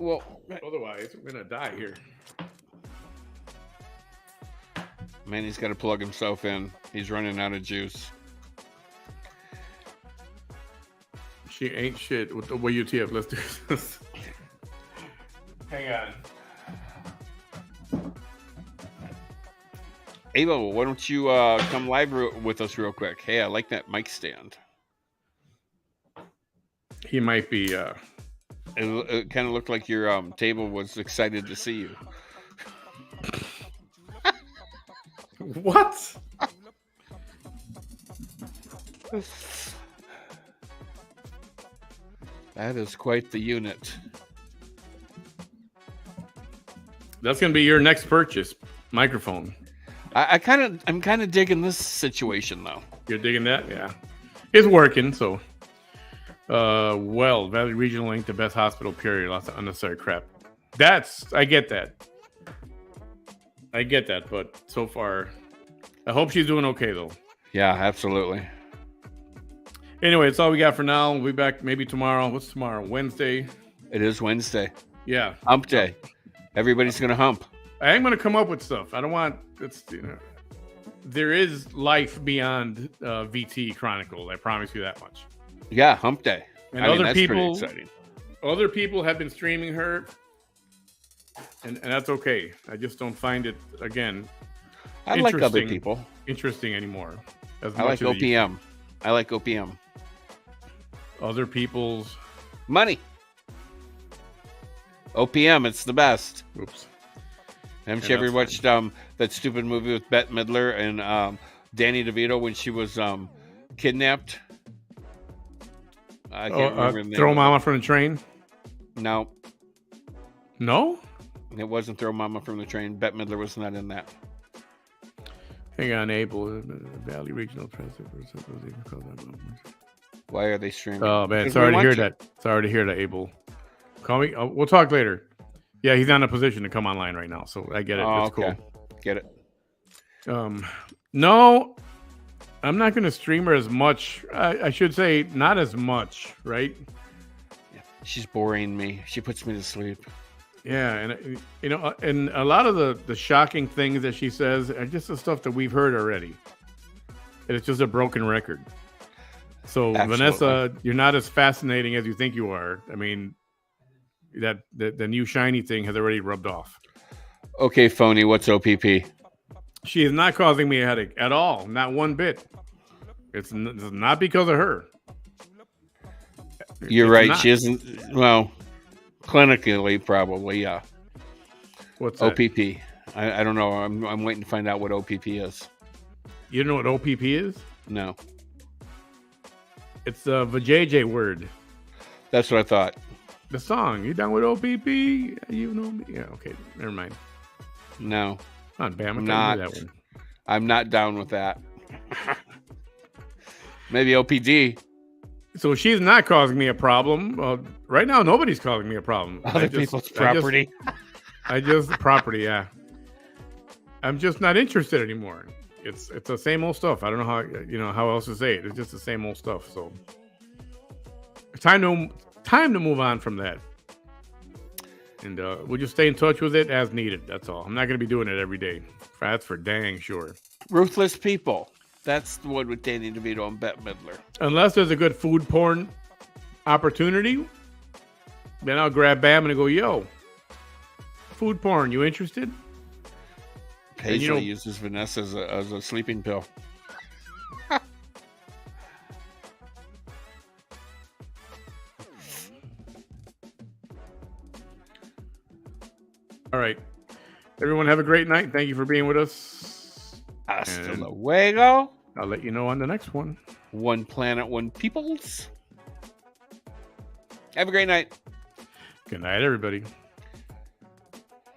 well, Otherwise, I'm gonna die here. Manny's got to plug himself in. He's running out of juice. She ain't shit. What UTF? Let's do this. Hang on. Abel, why don't you come live with us real quick? Hey, I like that mic stand. He might be. It kind of looked like your table was excited to see you. What? That is quite the unit. That's gonna be your next purchase. Microphone. I'm kind of digging this situation though. You're digging that? Yeah. It's working, so Valley Regional Link, the best hospital, period. Lots of unnecessary crap. I get that. But so far, I hope she's doing okay though. Yeah, absolutely. Anyway, that's all we got for now. We'll be back maybe tomorrow. What's tomorrow? Wednesday? It is Wednesday. Yeah. Hump day. Everybody's gonna hump. I am gonna come up with stuff. I don't want there is life beyond VT Chronicles. I promise you that much. Yeah, hump day. And that's pretty exciting. Other people have been streaming her, and that's okay. I just don't find it, again, I like other people. Interesting anymore. I like OPM. I like OPM. Other people's money. OPM, it's the best. Oops. Haven't you ever watched that stupid movie with Bette Midler and Danny DeVito when she was kidnapped? I can't remember the name. Throw Mama from the Train? No. No? It wasn't Throw Mama from the Train. Bette Midler was not in that. Hang on, Abel. Valley Regional President. Why are they streaming? Oh man, Because sorry we to want hear that. Sorry to hear that, Abel. Call me. We'll talk later. Yeah, he's not in a position to come online right now, so I get it. Oh, That's okay. Get it. cool. No, I'm not going to stream her as much. I should say not as much, right? She's boring me. She puts me to sleep. Yeah, and and a lot of the shocking things that she says are just the stuff that we've heard already. And it's just a broken record. So Absolutely. Vanessa, you're not as fascinating as you think you are. I mean, that the new shiny thing has already rubbed off. Okay, phony. What's OPP? She is not causing me a headache at all, not one bit. It's not because of her. You're It's right. not. She isn't. Well, clinically, probably. Yeah. What's that? OPP. I don't know. I'm waiting to find out what OPP is. You know what OPP is? No. It's a vajayjay word. That's what I thought. The song. You down with OPP? You know me? Yeah. Okay. Never mind. No. Come on, Bam. I Not. can't do that one. I'm not down with that. Maybe OPD. So she's not causing me a problem. Right now, nobody's causing me a problem. Other people's property. I just property. Yeah. I'm just not interested anymore. It's the same old stuff. I don't know how else to say it. It's just the same old stuff. So time to move on from that. And we'll just stay in touch with it as needed. That's all. I'm not going to be doing it every day. That's for dang sure. Ruthless people. That's the one with Danny DeVito and Bette Midler. Unless there's a good food porn opportunity, then I'll grab Bam and go, yo, food porn, you interested? Paisley uses Vanessa as a sleeping pill. All right. Everyone have a great night. Thank you for being with us. Hasta And luego. I'll let you know on the next one. One planet, one peoples. Have a great night. Good night, everybody.